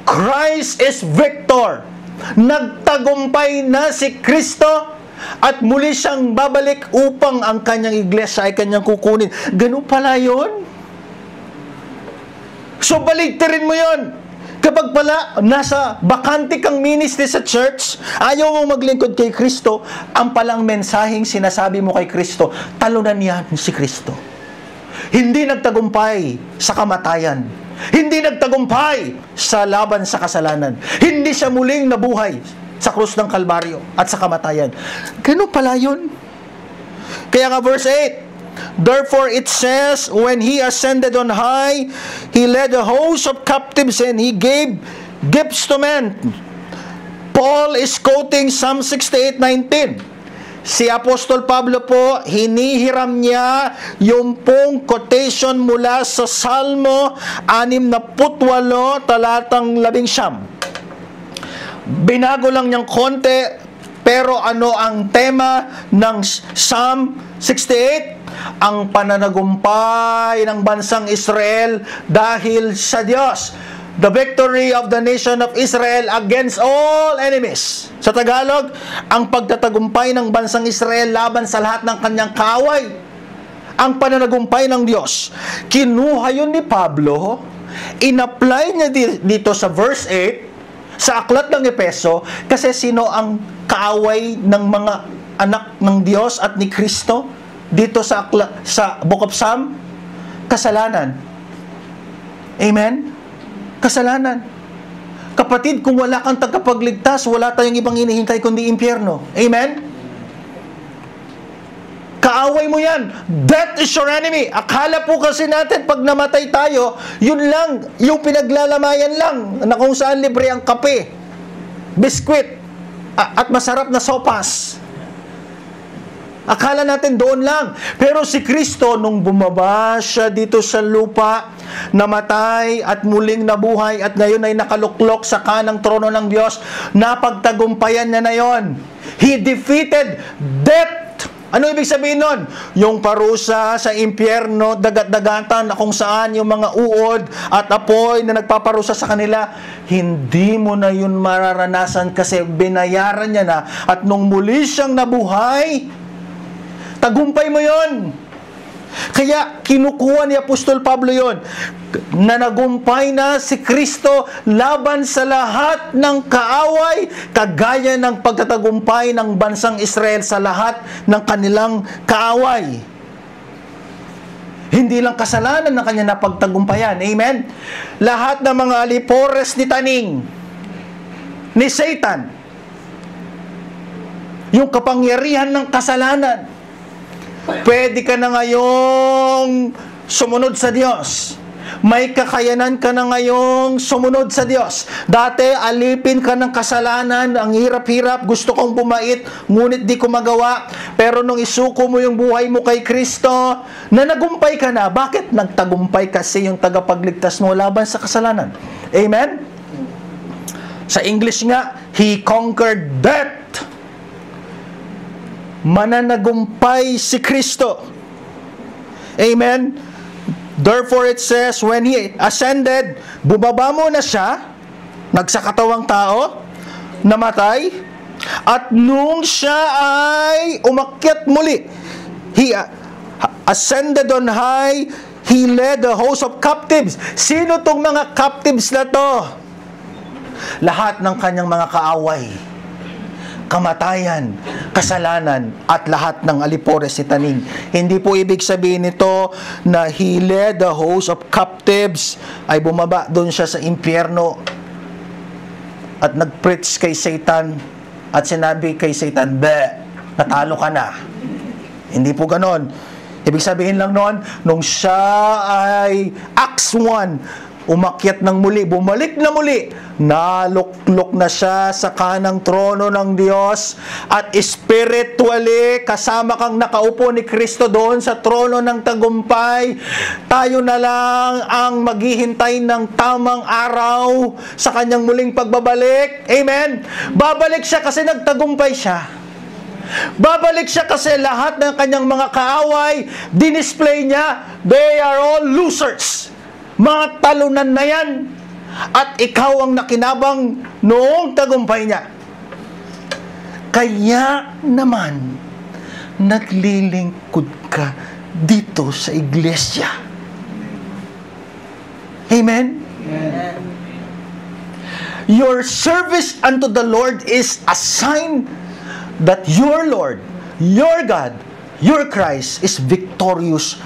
Christ is victor. Nagtagumpay na si Kristo, at muli siyang babalik upang ang kanyang iglesia ay kanyang kukunin. Ganun pala yun. So baligtarin mo yun. Kapag pala nasa bakante kang ministry sa church, ayaw mong maglingkod kay Kristo, ang palang mensaheng sinasabi mo kay Kristo, talunan yan si Kristo. Hindi nagtagumpay sa kamatayan. Hindi nagtagumpay sa laban sa kasalanan. Hindi siya muling nabuhay sa krus ng Kalbaryo at sa kamatayan. Ganun pala yun. Kaya nga verse 8, therefore it says, when He ascended on high, He led a host of captives and He gave gifts to men. Paul is quoting Psalm 68:19. si Apostol Pablo po, hinihiram niya yung pong quotation mula sa Salmo 68, talatang 11. Binago lang niyang konti, pero ano ang tema ng Psalm 68? Ang pananagumpay ng bansang Israel dahil sa Diyos. The victory of the nation of Israel against all enemies. Sa Tagalog, ang pagtatagumpay ng bansang Israel laban sa lahat ng kanyang kaaway. Ang pananagumpay ng Diyos. Kinuha yun ni Pablo, in-apply niya dito sa verse 8, sa aklat ng Efeso, kasi sino ang kaaway ng mga anak ng Diyos at ni Kristo dito sa Book of Psalm? Kasalanan. Amen? Kasalanan. Kapatid, kung wala kang tagapagligtas, wala tayong ibang hinihintay kundi impyerno. Amen? Kaaway mo yan. Death is your enemy. Akala po kasi natin pag namatay tayo, yun lang, yung pinaglalamayan lang, na kung saan libre ang kape, biskwit, at masarap na sopas. Akala natin doon lang. Pero si Kristo, nung bumaba siya dito sa lupa, namatay at muling nabuhay at ngayon ay nakaluklok sa kanang trono ng Diyos, napagtagumpayan niya na yon. He defeated death. Ano ibig sabihin nun? Yung parusa sa impyerno, dagat-dagatan na kung saan yung mga uod at apoy na nagpaparusa sa kanila, hindi mo na yun mararanasan kasi binayaran niya na. At nung muli siyang nabuhay, tagumpay mo yon. Kaya kinukuha ni Apostol Pablo yon, na nagumpay na si Kristo laban sa lahat ng kaaway, kagaya ng pagtatagumpay ng bansang Israel sa lahat ng kanilang kaaway. Hindi lang kasalanan na kanya napagtagumpayan. Amen? Lahat ng mga alipores ni taning, ni Satan, yung kapangyarihan ng kasalanan, pwede ka na ngayong sumunod sa Diyos. May kakayanan ka na ngayong sumunod sa Diyos. Dati, alipin ka ng kasalanan, ang hirap-hirap, gusto kong bumait, ngunit di ko magawa. Pero nung isuko mo yung buhay mo kay Kristo, na nagumpay ka na. Bakit? Nagtagumpay kasi yung tagapagligtas mo laban sa kasalanan. Amen? Sa English nga, He conquered death. Mananagumpay si Kristo. Amen? Therefore it says, when He ascended, bumaba muna siya, nagsakatawang tao, namatay, at nung siya ay umakyat muli, He ascended on high, He led the host of captives. Sino tong mga captives na to? Lahat ng kanyang mga kaaway, kamatayan, kasalanan, at lahat ng alipores ni taning. Hindi po ibig sabihin nito na He led the host of captives, ay bumaba doon siya sa impyerno at nag-preach kay Satan at sinabi kay Satan, natalo ka na. Hindi po ganon. Ibig sabihin lang noon, nung siya ay Acts 1, umakyat ng muli, bumalik na muli, naluklok na siya sa kanang trono ng Diyos, at spiritually, kasama kang nakaupo ni Kristo doon sa trono ng tagumpay. Tayo na lang ang maghihintay ng tamang araw sa kanyang muling pagbabalik. Amen? Babalik siya kasi nagtagumpay siya. Babalik siya kasi lahat ng kanyang mga kaaway, dinisplay niya, they are all losers. Mga talunan na yan. At ikaw ang nakinabang noong tagumpay niya. Kaya naman, naglilingkod ka dito sa iglesia. Amen? Amen. Your service unto the Lord is a sign that your Lord, your God, your Christ is victorious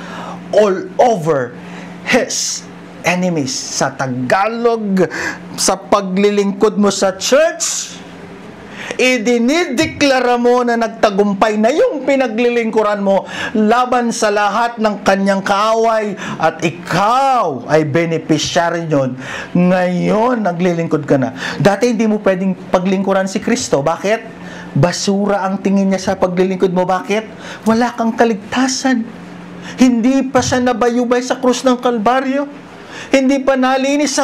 all over His enemies. Sa Tagalog, sa paglilingkod mo sa church, idinideklara mo na nagtagumpay na yung pinaglilingkuran mo laban sa lahat ng kanyang kaaway, at ikaw ay beneficiary nyon. Ngayon, naglilingkod ka na. Dati hindi mo pwedeng paglingkuran si Kristo. Bakit? Basura ang tingin niya sa paglilingkod mo. Bakit? Wala kang kaligtasan. Hindi pa siya nabayubay sa krus ng Kalbaryo. Hindi pa nalinis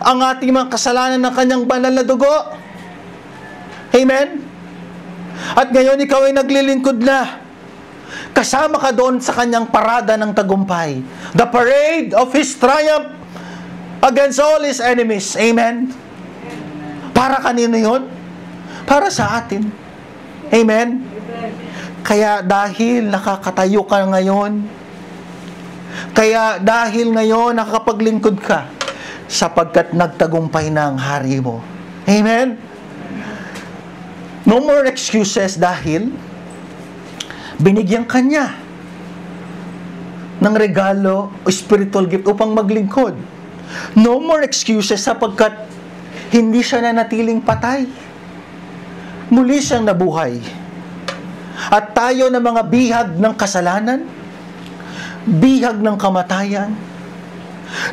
ang ating mga kasalanan ng kanyang banal na dugo. Amen? At ngayon ikaw ay naglilingkod na. Kasama ka doon sa kanyang parada ng tagumpay. The parade of His triumph against all His enemies. Amen? Para kanino yun? Para sa atin. Amen? Kaya dahil nakakatayo ka ngayon, kaya dahil ngayon nakakapaglingkod ka, sapagkat nagtagumpay na ang hari mo. Amen? No more excuses dahil binigyan ka niya ng regalo o spiritual gift upang maglingkod. No more excuses sapagkat hindi siya nanatiling patay. Muli siyang nabuhay. At tayo na mga bihag ng kasalanan, bihag ng kamatayan,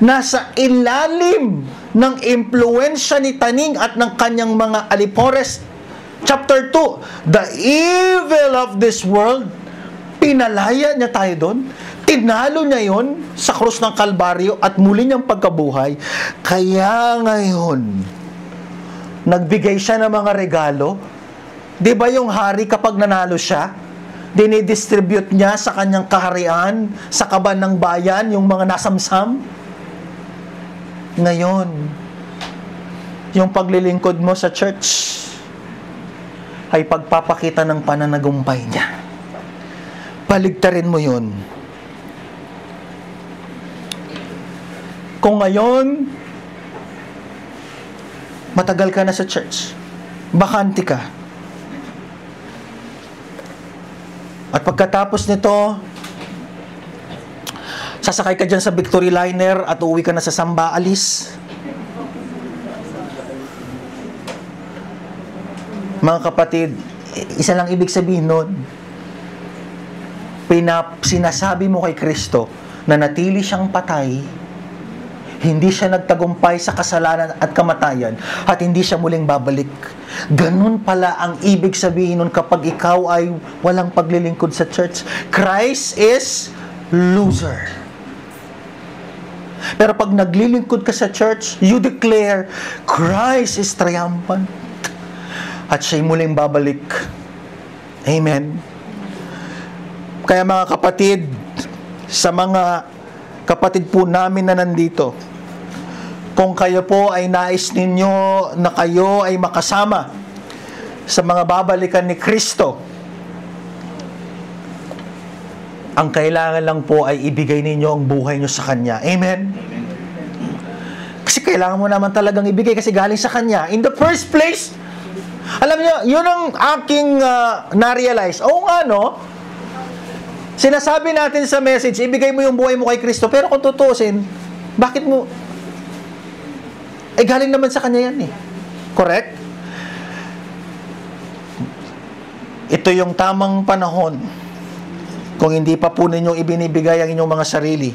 nasa ilalim ng impluensya ni Taning at ng kanyang mga alipores. Chapter 2, the evil of this world, pinalaya niya tayo doon, tinalo niya yon sa krus ng Kalbaryo at muli niyang pagkabuhay. Kaya ngayon, nagbigay siya ng mga regalo. Di ba yung hari kapag nanalo siya, dinidistribute niya sa kanyang kaharian, sa kaban ng bayan, yung mga nasamsam? Ngayon, yung paglilingkod mo sa church ay pagpapakita ng pananagumpay niya. Paligtarin mo yun. Kung ngayon, matagal ka na sa church, bakante ka, at pagkatapos nito, sasakay ka dyan sa Victory Liner at uuwi ka na sa Sambaalis. Mga kapatid, isa lang ibig sabihin nun, sinasabi mo kay Kristo na natili siyang patay, hindi siya nagtagumpay sa kasalanan at kamatayan, at hindi siya muling babalik. Ganun pala ang ibig sabihin nun kapag ikaw ay walang paglilingkod sa church. Christ is loser. Pero pag naglilingkod ka sa church, you declare, Christ is triumphant. At siya'y muling babalik. Amen. Kaya mga kapatid, sa mga kapatid po namin na nandito, kung kayo po ay nais ninyo na kayo ay makasama sa mga babalikan ni Kristo, ang kailangan lang po ay ibigay ninyo ang buhay nyo sa Kanya. Amen? Kasi kailangan mo naman talagang ibigay kasi galing sa Kanya. In the first place, alam nyo, yun ang aking na-realize. Oo nga, no? Sinasabi natin sa message, ibigay mo yung buhay mo kay Kristo. Pero kung tutuusin, bakit mo? Galing naman sa Kanya yan eh. Correct? Ito yung tamang panahon. Kung hindi pa po ninyong ibinibigay ang inyong mga sarili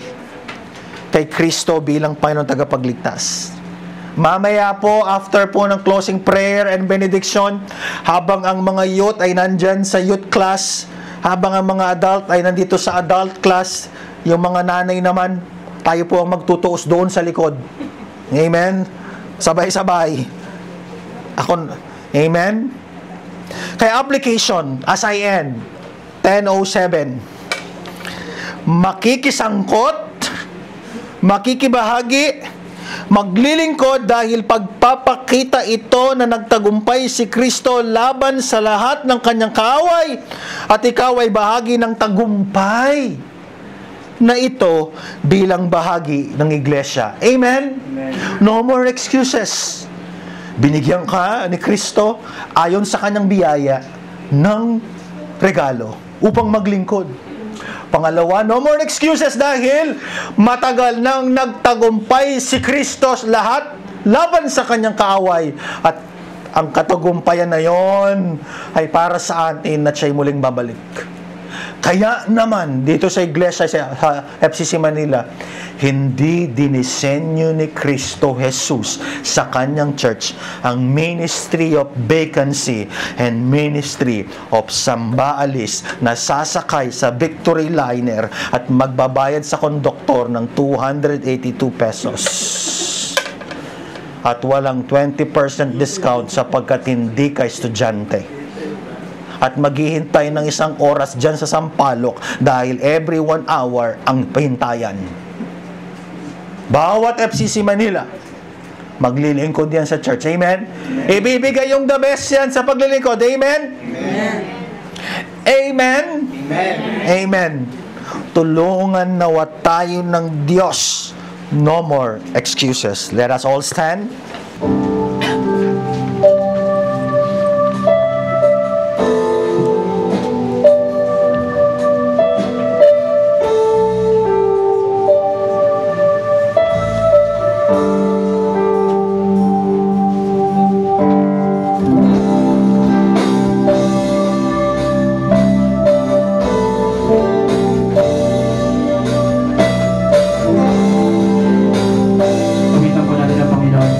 kay Kristo bilang Panginoon tagapagligtas. Mamaya po, after po ng closing prayer and benediction, habang ang mga youth ay nandyan sa youth class, habang ang mga adult ay nandito sa adult class, yung mga nanay naman, tayo po ang magtutuos doon sa likod. Amen? Sabay-sabay. Amen? Kaya application, as I end, 10:07. Makikisangkot, makikibahagi, maglilingkod dahil pagpapakita ito na nagtagumpay si Kristo laban sa lahat ng kanyang kaaway at ikaw ay bahagi ng tagumpay na ito bilang bahagi ng iglesia. Amen? Amen. No more excuses. Binigyan ka ni Kristo ayon sa kanyang biyaya ng regalo upang maglingkod. Pangalawa, no more excuses dahil matagal nang nagtagumpay si Kristo lahat laban sa kanyang kaaway at ang katagumpayan na yon ay para sa atin na siya'y muling babalik. Kaya naman, dito sa iglesia sa FCC Manila, hindi dinisenyo ni Kristo Jesus sa kanyang church ang ministry of vacancy and ministry of sambaalis na sasakay sa Victory Liner at magbabayad sa konduktor ng 282 pesos. At walang 20% discount sapagkat hindi ka estudyante. At maghihintay ng 1 oras dyan sa Sampaloc dahil every 1 hour ang pahintayan. Bawat FCC Manila, maglilingkod yan sa church. Amen? Ibibigay yung the best yan sa paglilingkod. Amen? Amen? Amen. Tulungan nawa tayo ng Diyos. No more excuses. Let us all stand. Tuwitan po natin ang Panginoon.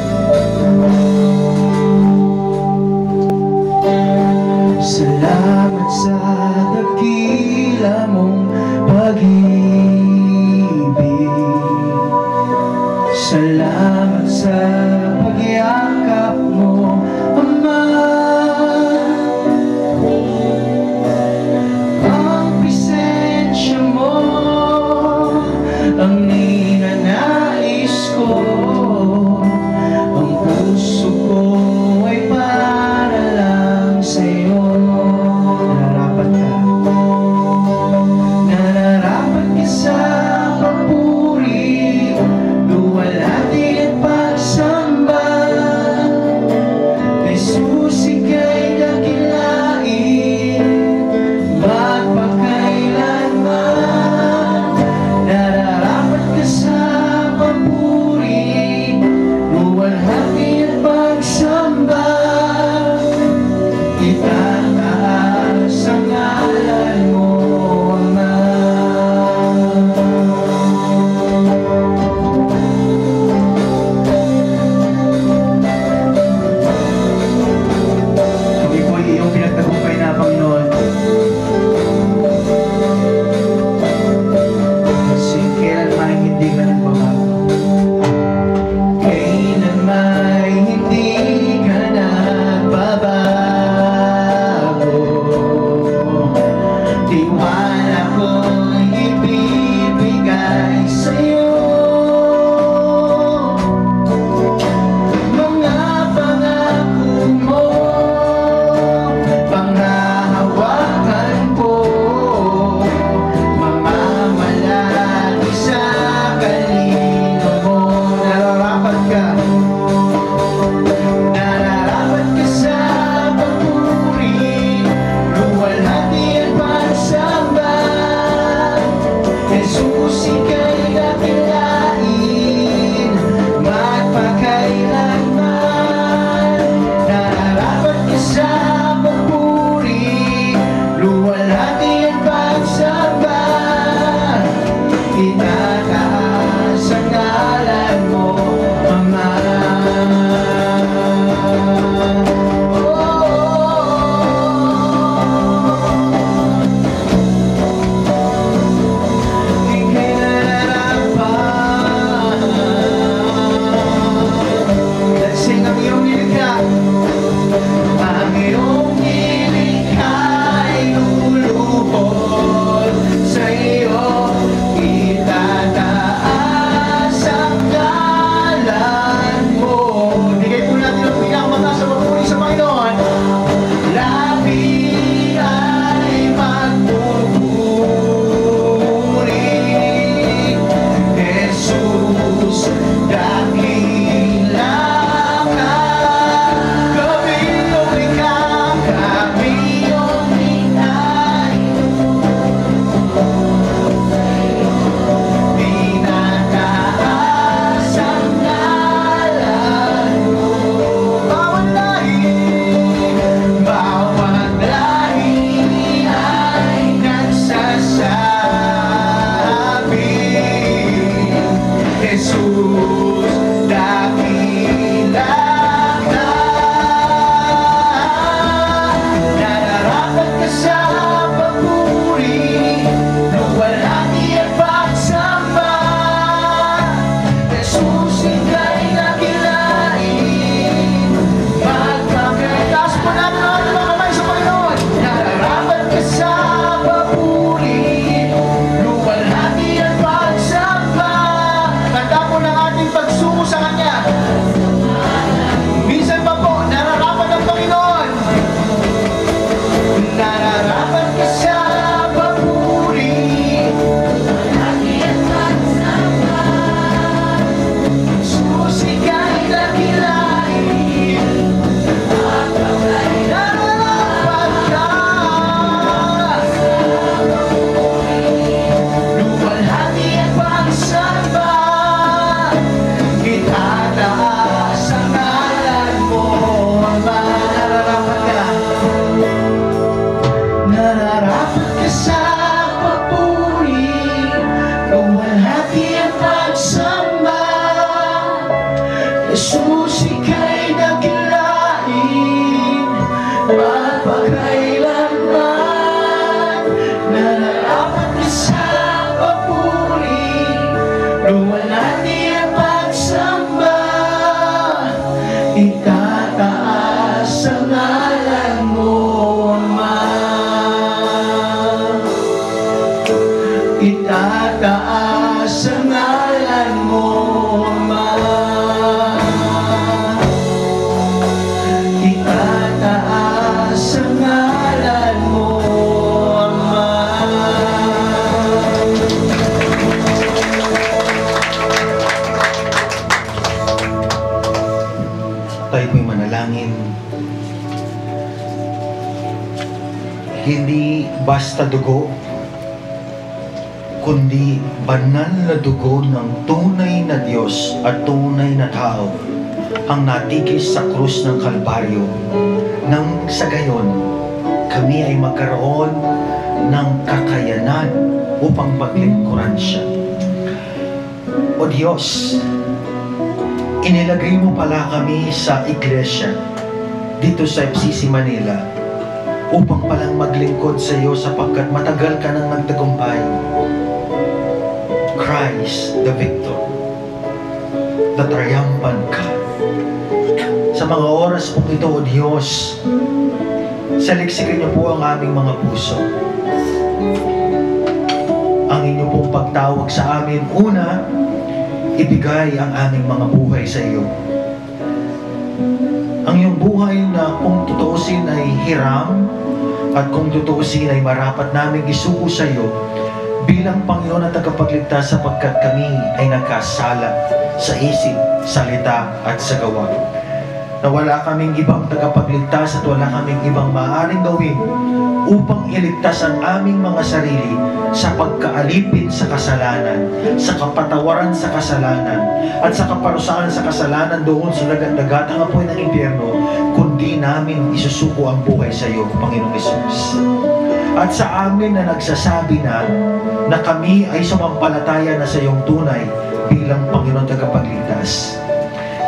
luwalhati ang pagsamba, itataas ang ngalan mo, Ama. Itataas ang ngalan mo, Ama. Itataas ang ngalan mo, Ama. Tayo po'y manalangin. Hindi basta dugo, kundi banal na dugo ng tunay na Diyos at tunay na tao ang natigis sa krus ng Kalbaryo, nang sa gayon kami ay magkaroon ng kakayanan upang paglingkuran siya. O Diyos, inilagay mo pala kami sa iglesia dito sa FCC Manila upang palang maglingkod sa iyo sapagkat matagal ka nang nagtagumpay. Christ the victor, the triumphant ka. Sa mga oras po ito, O Diyos, saliksikin niyo po ang aming mga puso. Ang inyo pong pagtawag sa amin, una, ibigay ang aming mga buhay sa iyo. Ang iyong buhay na kung tutuusin ay hiram at kung tutuusin ay marapat naming isuko sa iyo bilang Panginoon at tagapagligtas sapagkat kami ay nagkasala sa isip, salita at sa gawa. Na wala kaming ibang tagapagligtas at wala kaming ibang maaaring gawin upang iligtas ang aming mga sarili sa pagkaalipin sa kasalanan, sa kapatawaran sa kasalanan, at sa kaparusahan sa kasalanan doon sa dagat-dagatang apoy ng impyerno, kundi namin isusuko ang buhay sa iyo, Panginoong Hesus. At sa amin na nagsasabi na kami ay sumampalataya na sa iyong tunay bilang Panginoon tagapagligtas.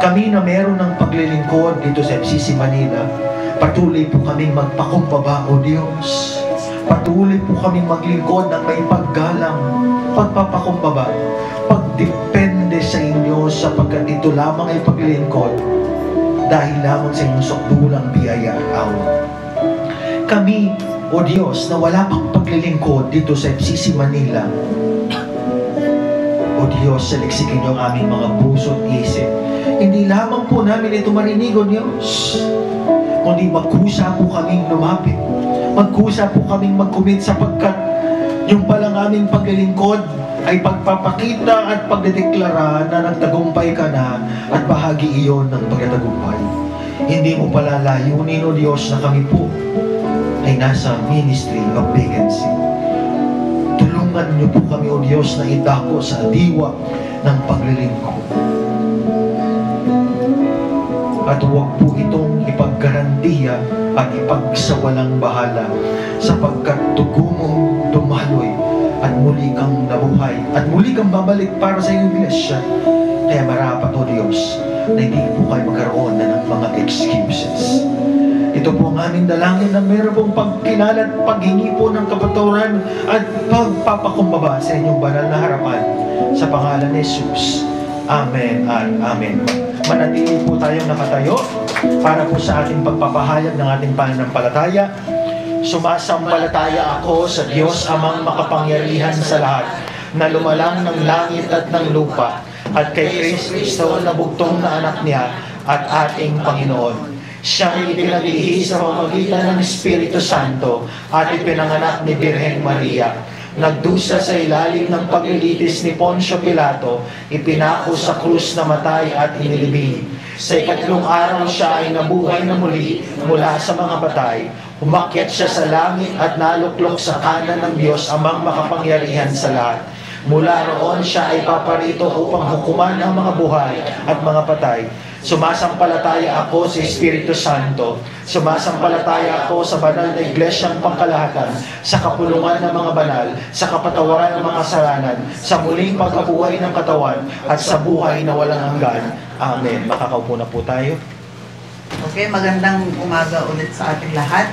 Kami na meron ng paglilingkod dito sa FCC Manila, patuloy po kaming magpakumbaba, O Diyos. Patuloy po kaming maglingkod ng may paggalang, pagpapakumbaba, pagdepende sa inyo sapagkat ito lamang ay paglilingkod dahil lamang sa inyong sukdulang biyaya at awa. Kami, O Diyos, na wala pang paglilingkod dito sa FCC Manila, O Diyos, saliksikin niyo ang aming mga puso at isip. Hindi lamang po namin ito marinig, O Diyos, kundi magkusa po kaming lumapit. Magkusa po kaming mag-commit sapagkat yung palang aming paglilingkod ay pagpapakita at pagdedeklara na nagtagumpay ka na at bahagi iyon ng pagtatagumpay. Hindi mo pala layunin, O Diyos, na kami po ay nasa ministry of vacancy. Tulungan niyo po kami, O Diyos, na idako sa diwa ng paglilingkod. At huwag po itong ipaggarantiya at ipagsawalang bahala sapagkat dugo mong dumaloy at muli kang nabuhay at muli kang babalik para sa iyong iglesia. Kaya marapat, O Diyos, na hindi po kayo magkaroon na ng mga excuses. Ito po ang aming dalangin na meron pong pagkilala at paghingi po ng kapatawaran at pagpapakumbaba sa inyong banal na harapan sa pangalan ni Jesus. Amen and Amen. Manatili po tayong nakatayo para po sa ating pagpapahayag ng ating pananampalataya. Sumasampalataya ako sa Diyos Amang makapangyarihan sa lahat, na lumalang ng langit at ng lupa, at kay Kristo na bugtong na anak niya at ating Panginoon. Siya ay ipinaglihi sa pamamagitan ng Espiritu Santo at ipinanganak ni Birhen Maria. Nagdusa sa ilalim ng paglilitis ni Poncio Pilato, ipinako sa krus na matay at inilibing. Sa ikatlong araw siya ay nabuhay na muli mula sa mga patay. Umakyat siya sa langit at naluklok sa kanan ng Diyos Amang makapangyarihan sa lahat. Mula roon siya ay paparito upang hukuman ang mga buhay at mga patay. Sumasampalataya ako sa Espiritu Santo. Sumasampalataya ako sa banal na iglesyang pangkalahatan, sa kapulungan ng mga banal, sa kapatawaran ng mga kasalanan, sa muling pagkabuhay ng katawan, at sa buhay na walang hanggan. Amen. Makakaupo na po tayo. Okay, magandang umaga ulit sa ating lahat.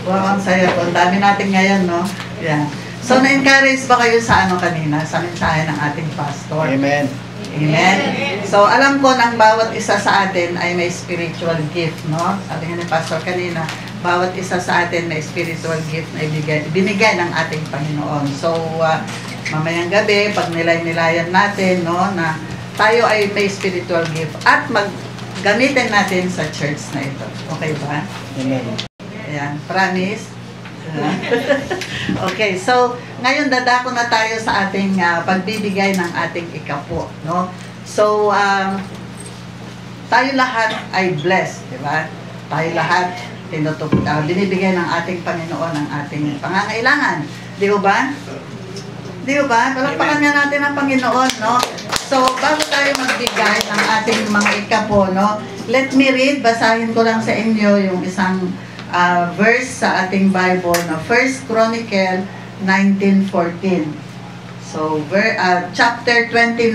Wow, ang saya po. Ang dami natin ngayon, no? Yan. So, na-encourage ba kayo sa ano kanina? Sa mensahe ng ating pastor? Amen. Amen. So, alam ko ng bawat isa sa atin ay may spiritual gift, no? Sabi nga ni Pastor kanina, bawat isa sa atin may spiritual gift na binigay ng ating Panginoon. So, mamayang gabi, pag nilay-nilayan natin, no, na tayo ay may spiritual gift at gamitin natin sa church na ito. Okay ba? Amen. Ayan, promise? Okay, so ngayon dadako na tayo sa ating pagbibigay ng ating ikapo, no? So, tayo lahat ay blessed, di ba? Tayo lahat binibigay ng ating Panginoon ang ating pangangailangan. Di ba? Di ba? Palakpakan nga natin ang Panginoon, no? So, bago tayo magbigay ng ating mga ikapo, no? Let me read, basahin ko lang sa inyo yung isang verse sa ating Bible na 1 Chronicle 19:14. So, chapter 29,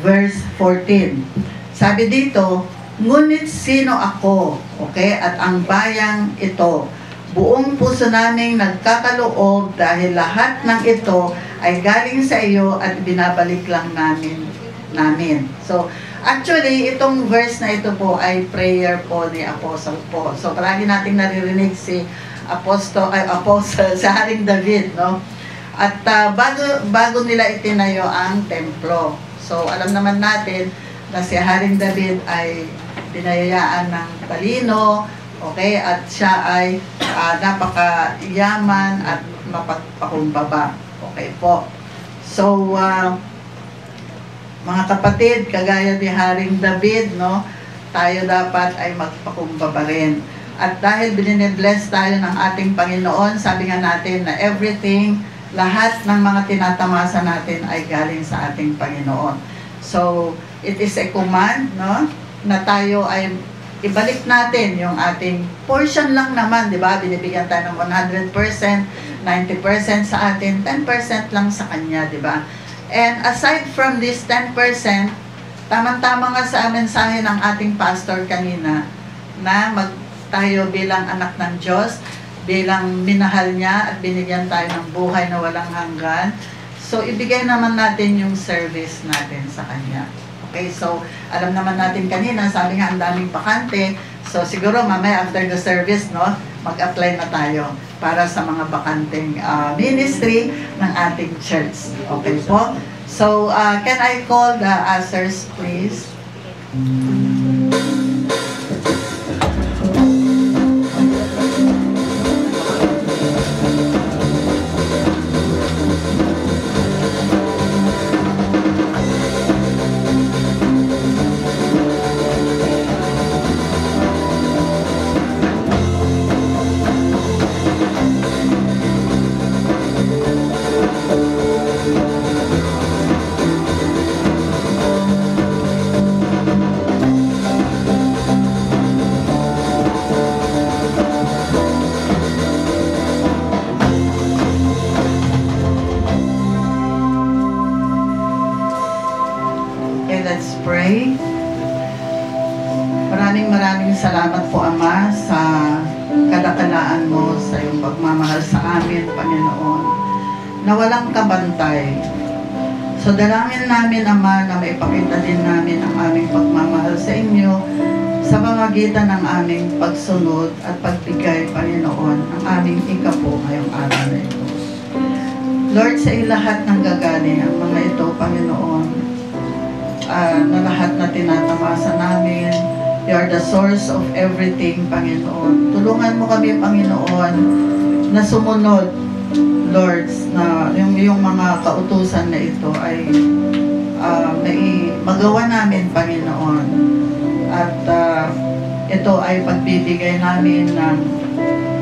verse 14. Sabi dito, ngunit sino ako, okay, at ang bayang ito, buong puso naming nagkakaloob dahil lahat ng ito ay galing sa iyo at binabalik lang namin. So, actually, itong verse na ito po ay prayer po ni Apostle po. So, palagi nating naririnig si Apostle sa Haring David, no? At bago nila itinayo ang templo. So, alam naman natin na si Haring David ay binayayaan ng talino, okay, at siya ay napakayaman at mapagpakumbaba. Okay po. So, mga kapatid, kagaya ni Haring David, no, tayo dapat ay magpakumbaba rin. At dahil binibless tayo ng ating Panginoon, sabi nga natin na everything, lahat ng mga tinatamasa natin ay galing sa ating Panginoon. So, it is a command, no, na tayo ay ibalik natin yung ating portion lang naman, di ba? Binibigyan tayo ng 100%, 90% sa atin, 10% lang sa Kanya, di ba? And aside from this 10%, tamang-tama nga sa mensahe ng ating pastor kanina, na tayo bilang anak ng Diyos, bilang minahal niya at binigyan tayo ng buhay na walang hanggan. So, ibigay naman natin yung service natin sa Kanya. Okay, so, alam naman natin kanina, sabi nga ang daming bakante. So, siguro mamaya after the service, no, mag-apply na tayo para sa mga bakanteng ministry ng ating church. Okay po? So, can I call the ushers, please? Let's pray. Maraming salamat po, Ama, sa kadakalaan mo, sa iyong pagmamahal sa amin, Panginoon, na walang kabantay. So, dalangin namin, Ama, na maipakita din namin ang aming pagmamahal sa inyo sa pamamagitan ng aming pagsunod at pagbigay, Panginoon, ang aming ikapo ngayong araw na ito. Lord, sa lahat ng gagaling ang mga ito, Panginoon, na lahat na tinatamasa namin. You are the source of everything, Panginoon. Tulungan mo kami, Panginoon, na sumunod, Lord, na yung mga kautusan na ito ay magawa namin, Panginoon. At ito ay pagbibigay namin ng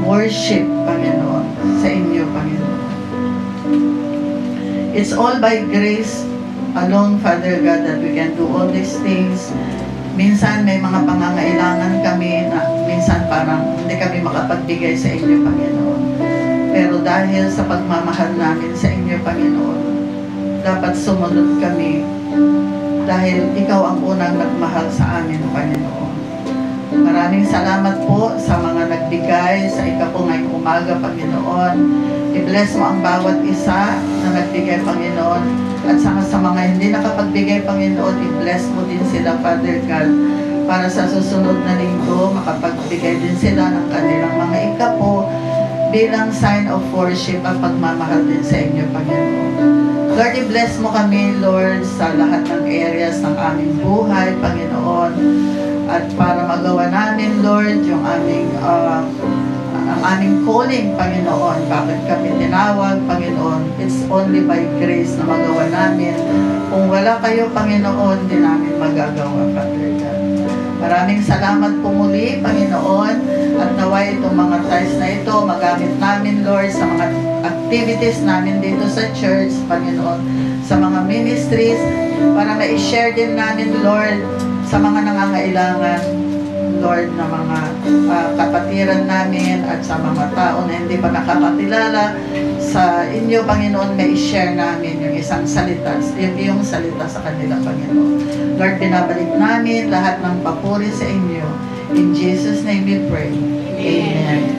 worship, Panginoon, sa inyo, Panginoon. It's all by grace alone, Father God, that we can do all these things. Minsan may mga pangangailangan kami na minsan parang hindi kami makapagbigay sa inyo, Panginoon. Pero dahil sa pagmamahal namin sa inyo, Panginoon, dapat sumunod kami dahil ikaw ang unang nagmahal sa amin, Panginoon. Maraming salamat po sa mga nagbigay sa ikapo ngayong umaga, Panginoon. I-bless mo ang bawat isa na nagbigay, Panginoon. At saka sa mga hindi nakapagbigay, Panginoon, i-bless mo din sila, Father God, para sa susunod na linggo, makapagbigay din sila ng kanilang mga ikapo bilang sign of worship at pagmamahal din sa inyo, Panginoon. Lord, i-bless mo kami, Lord, sa lahat ng areas ng aming buhay, Panginoon. At para magawa namin, Lord, yung ang aming calling, Panginoon. Bakit kami tinawag, Panginoon? It's only by grace na magawa namin. Kung wala kayo, Panginoon, di namin magagawa, Father God. Maraming salamat po muli, Panginoon, at naway itong mga tithes na ito magamit namin, Lord, sa mga activities namin dito sa church, Panginoon, sa mga ministries, para ma-share din namin, Lord, sa mga nangangailangan, Lord, na mga kapatiran namin at sa mga tao na hindi pa nakakakilala sa inyo, Panginoon, ma-share namin yung isang salita, yung iyong salita sa kanila, Panginoon. Lord, binabalik namin lahat ng papuri sa inyo. In Jesus' name we pray. Amen.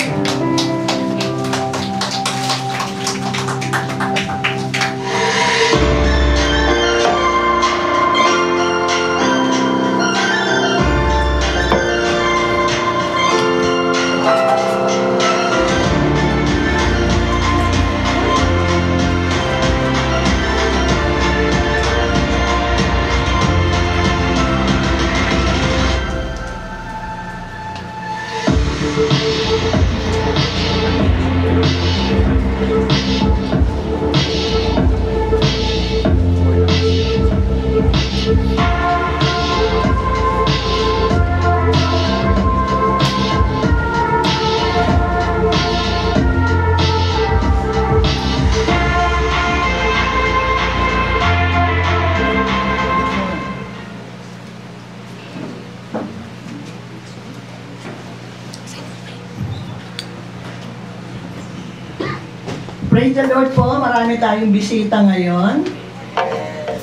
Praise the Lord po, marami tayong bisita ngayon.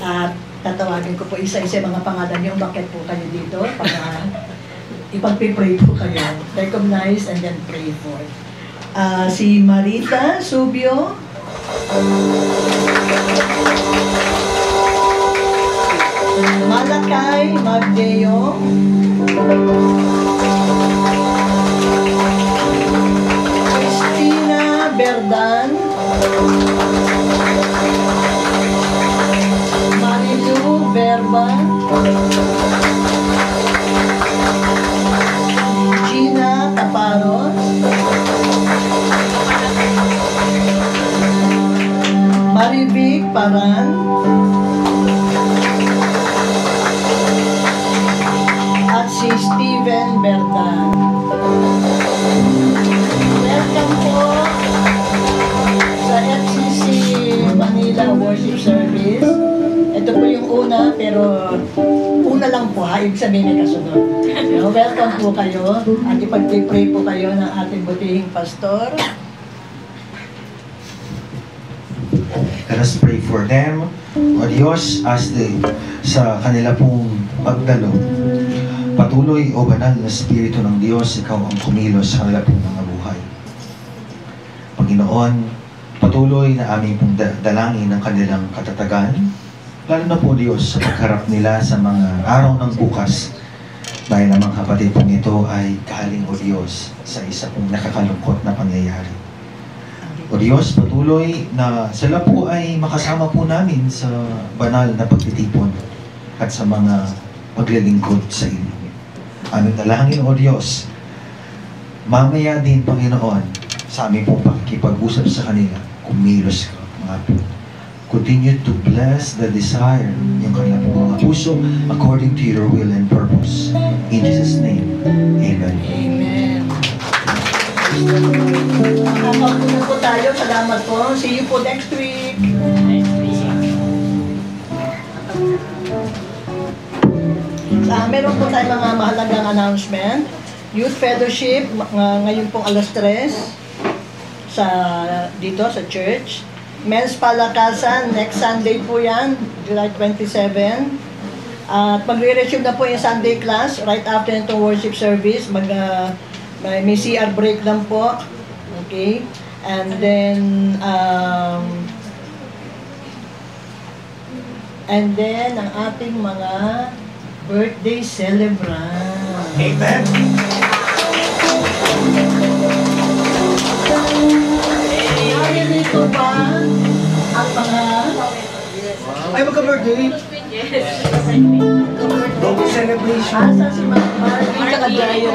At tatawagin ko po isa-isa mga pangalan yung bakit po kayo dito para ipag-pray po kayo. Recognize and then pray for. Si Marita Subio. Malakay Magdeo. Christina Berdan. Marilu Verba. Gina Taparos. Marivic Paran. At si Steven Berdan. Welcome po sa FCC Manila Worship Service. Ito po yung una, pero una lang po ha, ibig sabihin may kasunod. So, welcome po kayo at ipag-pray po kayo ng ating butihing pastor. Let us pray for them. O Diyos, as sa kanila pong pagdalo, patuloy o banal na Espiritu ng Diyos, Ikaw ang kumilos sa kanila pong mga buhay. Panginoon, patuloy na aming pong dalangin ng kanilang katatagan, lalo na po Diyos sa pagharap nila sa mga araw ng bukas, dahil ang mga kapatid pong ito ay galing o Diyos sa isa pong nakakalungkot na pangyayari. O Diyos, patuloy na sila po ay makasama po namin sa banal na pagtitipon at sa mga paglilingkod sa inyo. Aming dalangin, O Diyos, mamaya din, Panginoon, sa aming pong pakikipag-usap sa kanila, kumilos ka, mga po. Continue to bless the desire, yung kanilang pong mga puso, according to your will and purpose. In Jesus' name, Amen. Amen. Makakapuna po tayo. Salamat po. See you po next week. Meron po tayo mga mahalagang announcement. Youth Fellowship, ngayon pong alas 3 dito sa church. Men's Palakasan, next Sunday po yan, July 27. At magre-resume na po yung Sunday class right after itong worship service. May CR break lang po. Okay? And then ang ating mga birthday celebrant. Amen. Dito ba ang mga Ay, magka-birthday. Double celebration. asa si Marvin sa Kajaya?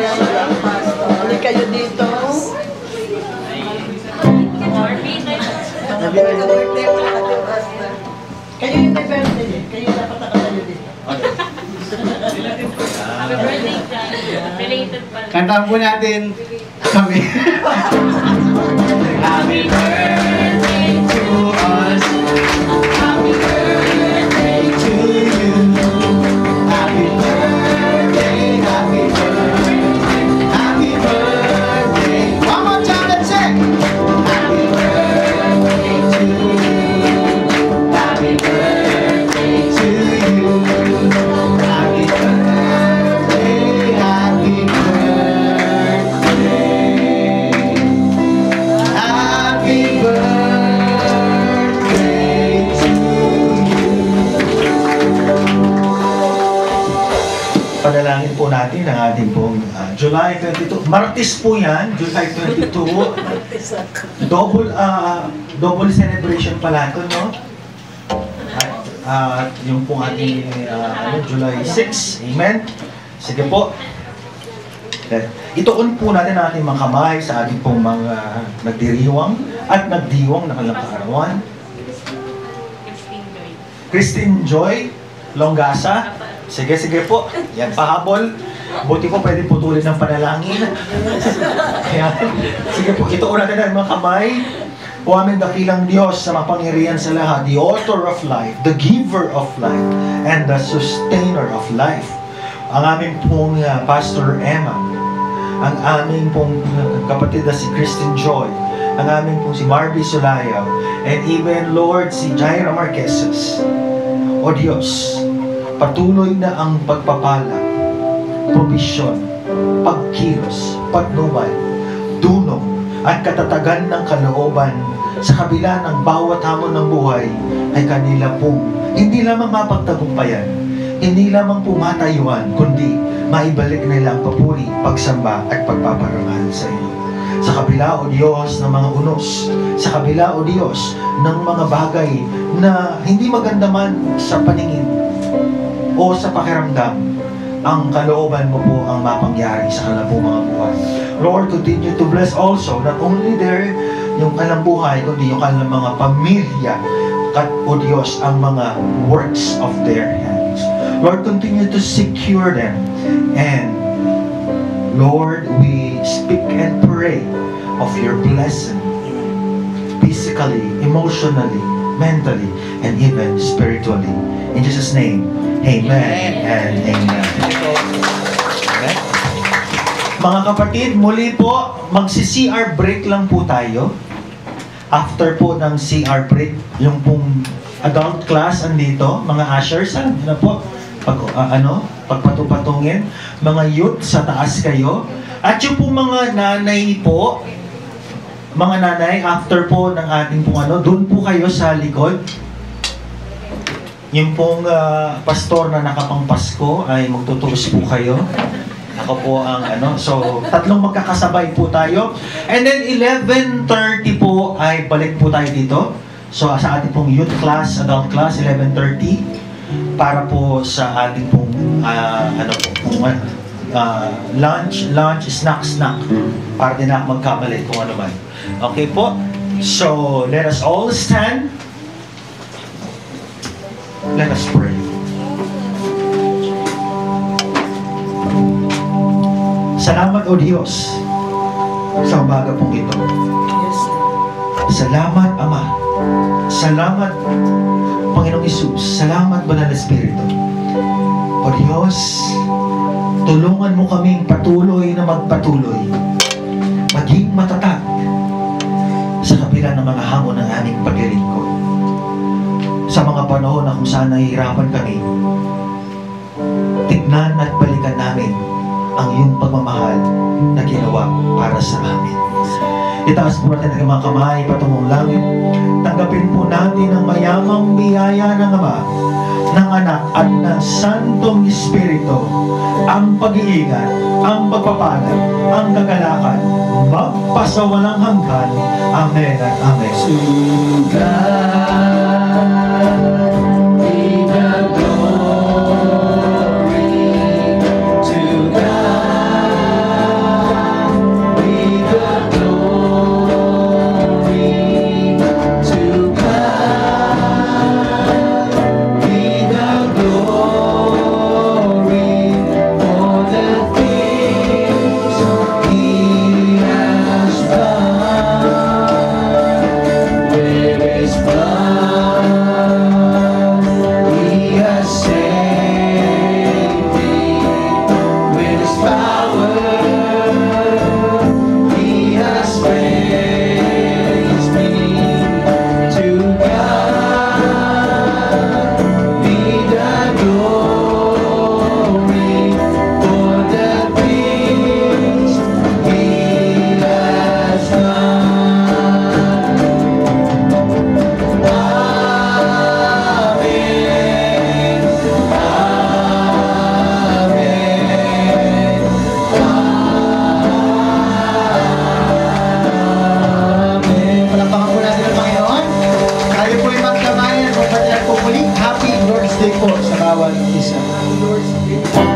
Hindi kayo dito. Happy birthday po. Kayo yung may birthday eh. Kayo dapat nakatayo dito. Related pala. Kantaan po natin kami. Happy birthday to us. Happy birthday to you. Happy birthday, happy birthday, happy birthday. One more time, let's sing. Happy birthday to you. Happy birthday to you. Happy birthday, happy birthday. Happy birthday to you. Panalangin po natin ang ating pong July 22. Martes po yan, July 22. Double celebration pala ito, no? At yung pong ating July 6. Amen? Sige po. Ituon po natin ang ating mga kamay sa ating pong mga nagdiriwang at nagdiwang na kanilang kaarawan. Christine Joy Longasa. Sige, sige po. Yan, pahabol. Buti ko pwede putulin ng panalangin. Ayan. Sige po, ituon natin ang mga kamay. O aming dakilang Diyos sa mapangyarihan sa lahat, the author of life, the giver of life, and the sustainer of life. Ang aming pong Pastor Emma, ang aming pong kapatid na si Christine Joy, ang aming pong si Marby Sulayaw, and even Lord si Jaira Marquesas. O Diyos, patuloy na ang pagpapala, provisyon, pagkilos, patnubay, dunong, at katatagan ng kalooban sa kabila ng bawat hamon ng buhay ay kanila pong hindi lamang mapagtagumpayan, hindi lamang pumatayuan, kundi maibalik nila ang papuri, pagsamba at pagpaparangal sa iyo. Sa kabila, O Diyos, ng mga unos, sa kabila, O Diyos, ng mga bagay na hindi maganda man sa paningin o sa pakiramdam, ang kalooban mo po ang mapangyari sa kanilang po mga buhay. Lord, continue to bless also, not only their yung kanilang buhay, kundi yung kanilang mga pamilya, O Diyos, ang mga works of their hands. Lord, continue to secure them. And Lord, we speak and pray of your blessing, physically, emotionally, mentally, and even spiritually. In Jesus' name, amen and amen. Okay? Mga kapatid, muli po, magsi-CR break lang po tayo. After po ng CR break, yung pong adult class andito, mga ushers, ano po, pagpatupatungin, mga youth sa taas kayo. At yung pong mga nanay po, mga nanay, after po ng ating pong doon po kayo sa likod. Yung pong pastor na nakapangpasko ay magtutuos po kayo. Ako po ang so tatlong magkakasabay po tayo. And then 11:30 po ay balik po tayo dito. So sa ating pong youth class, adult class, 11:30 para po sa ating pong lunch, snack para din ako magkamali kung ano man. Okay po? So let us all stand. Let us pray. Salamat, O Diyos, sa umaga pong ito. Salamat, Ama. Salamat, Panginoong Hesus. Salamat, Banal na Espiritu. O Diyos, tulungan mo kaming patuloy na magpatuloy. Maging matatag sa kabila ng mga hamon ng aming paglilingkod. Sa mga panahon na kung saan nahihirapan kami, tignan at balikan namin ang iyong pagmamahal na ginawa para sa amin. Itaas po natin ang mga kamay patungong langit. Tanggapin po natin ang mayamang biyaya ng Ama, ng Anak at ng Santong Espiritu, ang pag-iingat, ang pagpapalad, ang kagalakan, magpasawalang hanggan. Amen at Amen. To God be the glory. To God be the glory. To God be the glory for the things He has done. With His blood, He has saved me. With His power, He has raised me. To God be the glory for the things He has done. Amen. Amen. Palakpakan po natin ang Panginoon. Tayo po ay magkamayan. Magpatiyan po muli. Happy Lord's Day po sa bawat isa. Happy Lord's Day.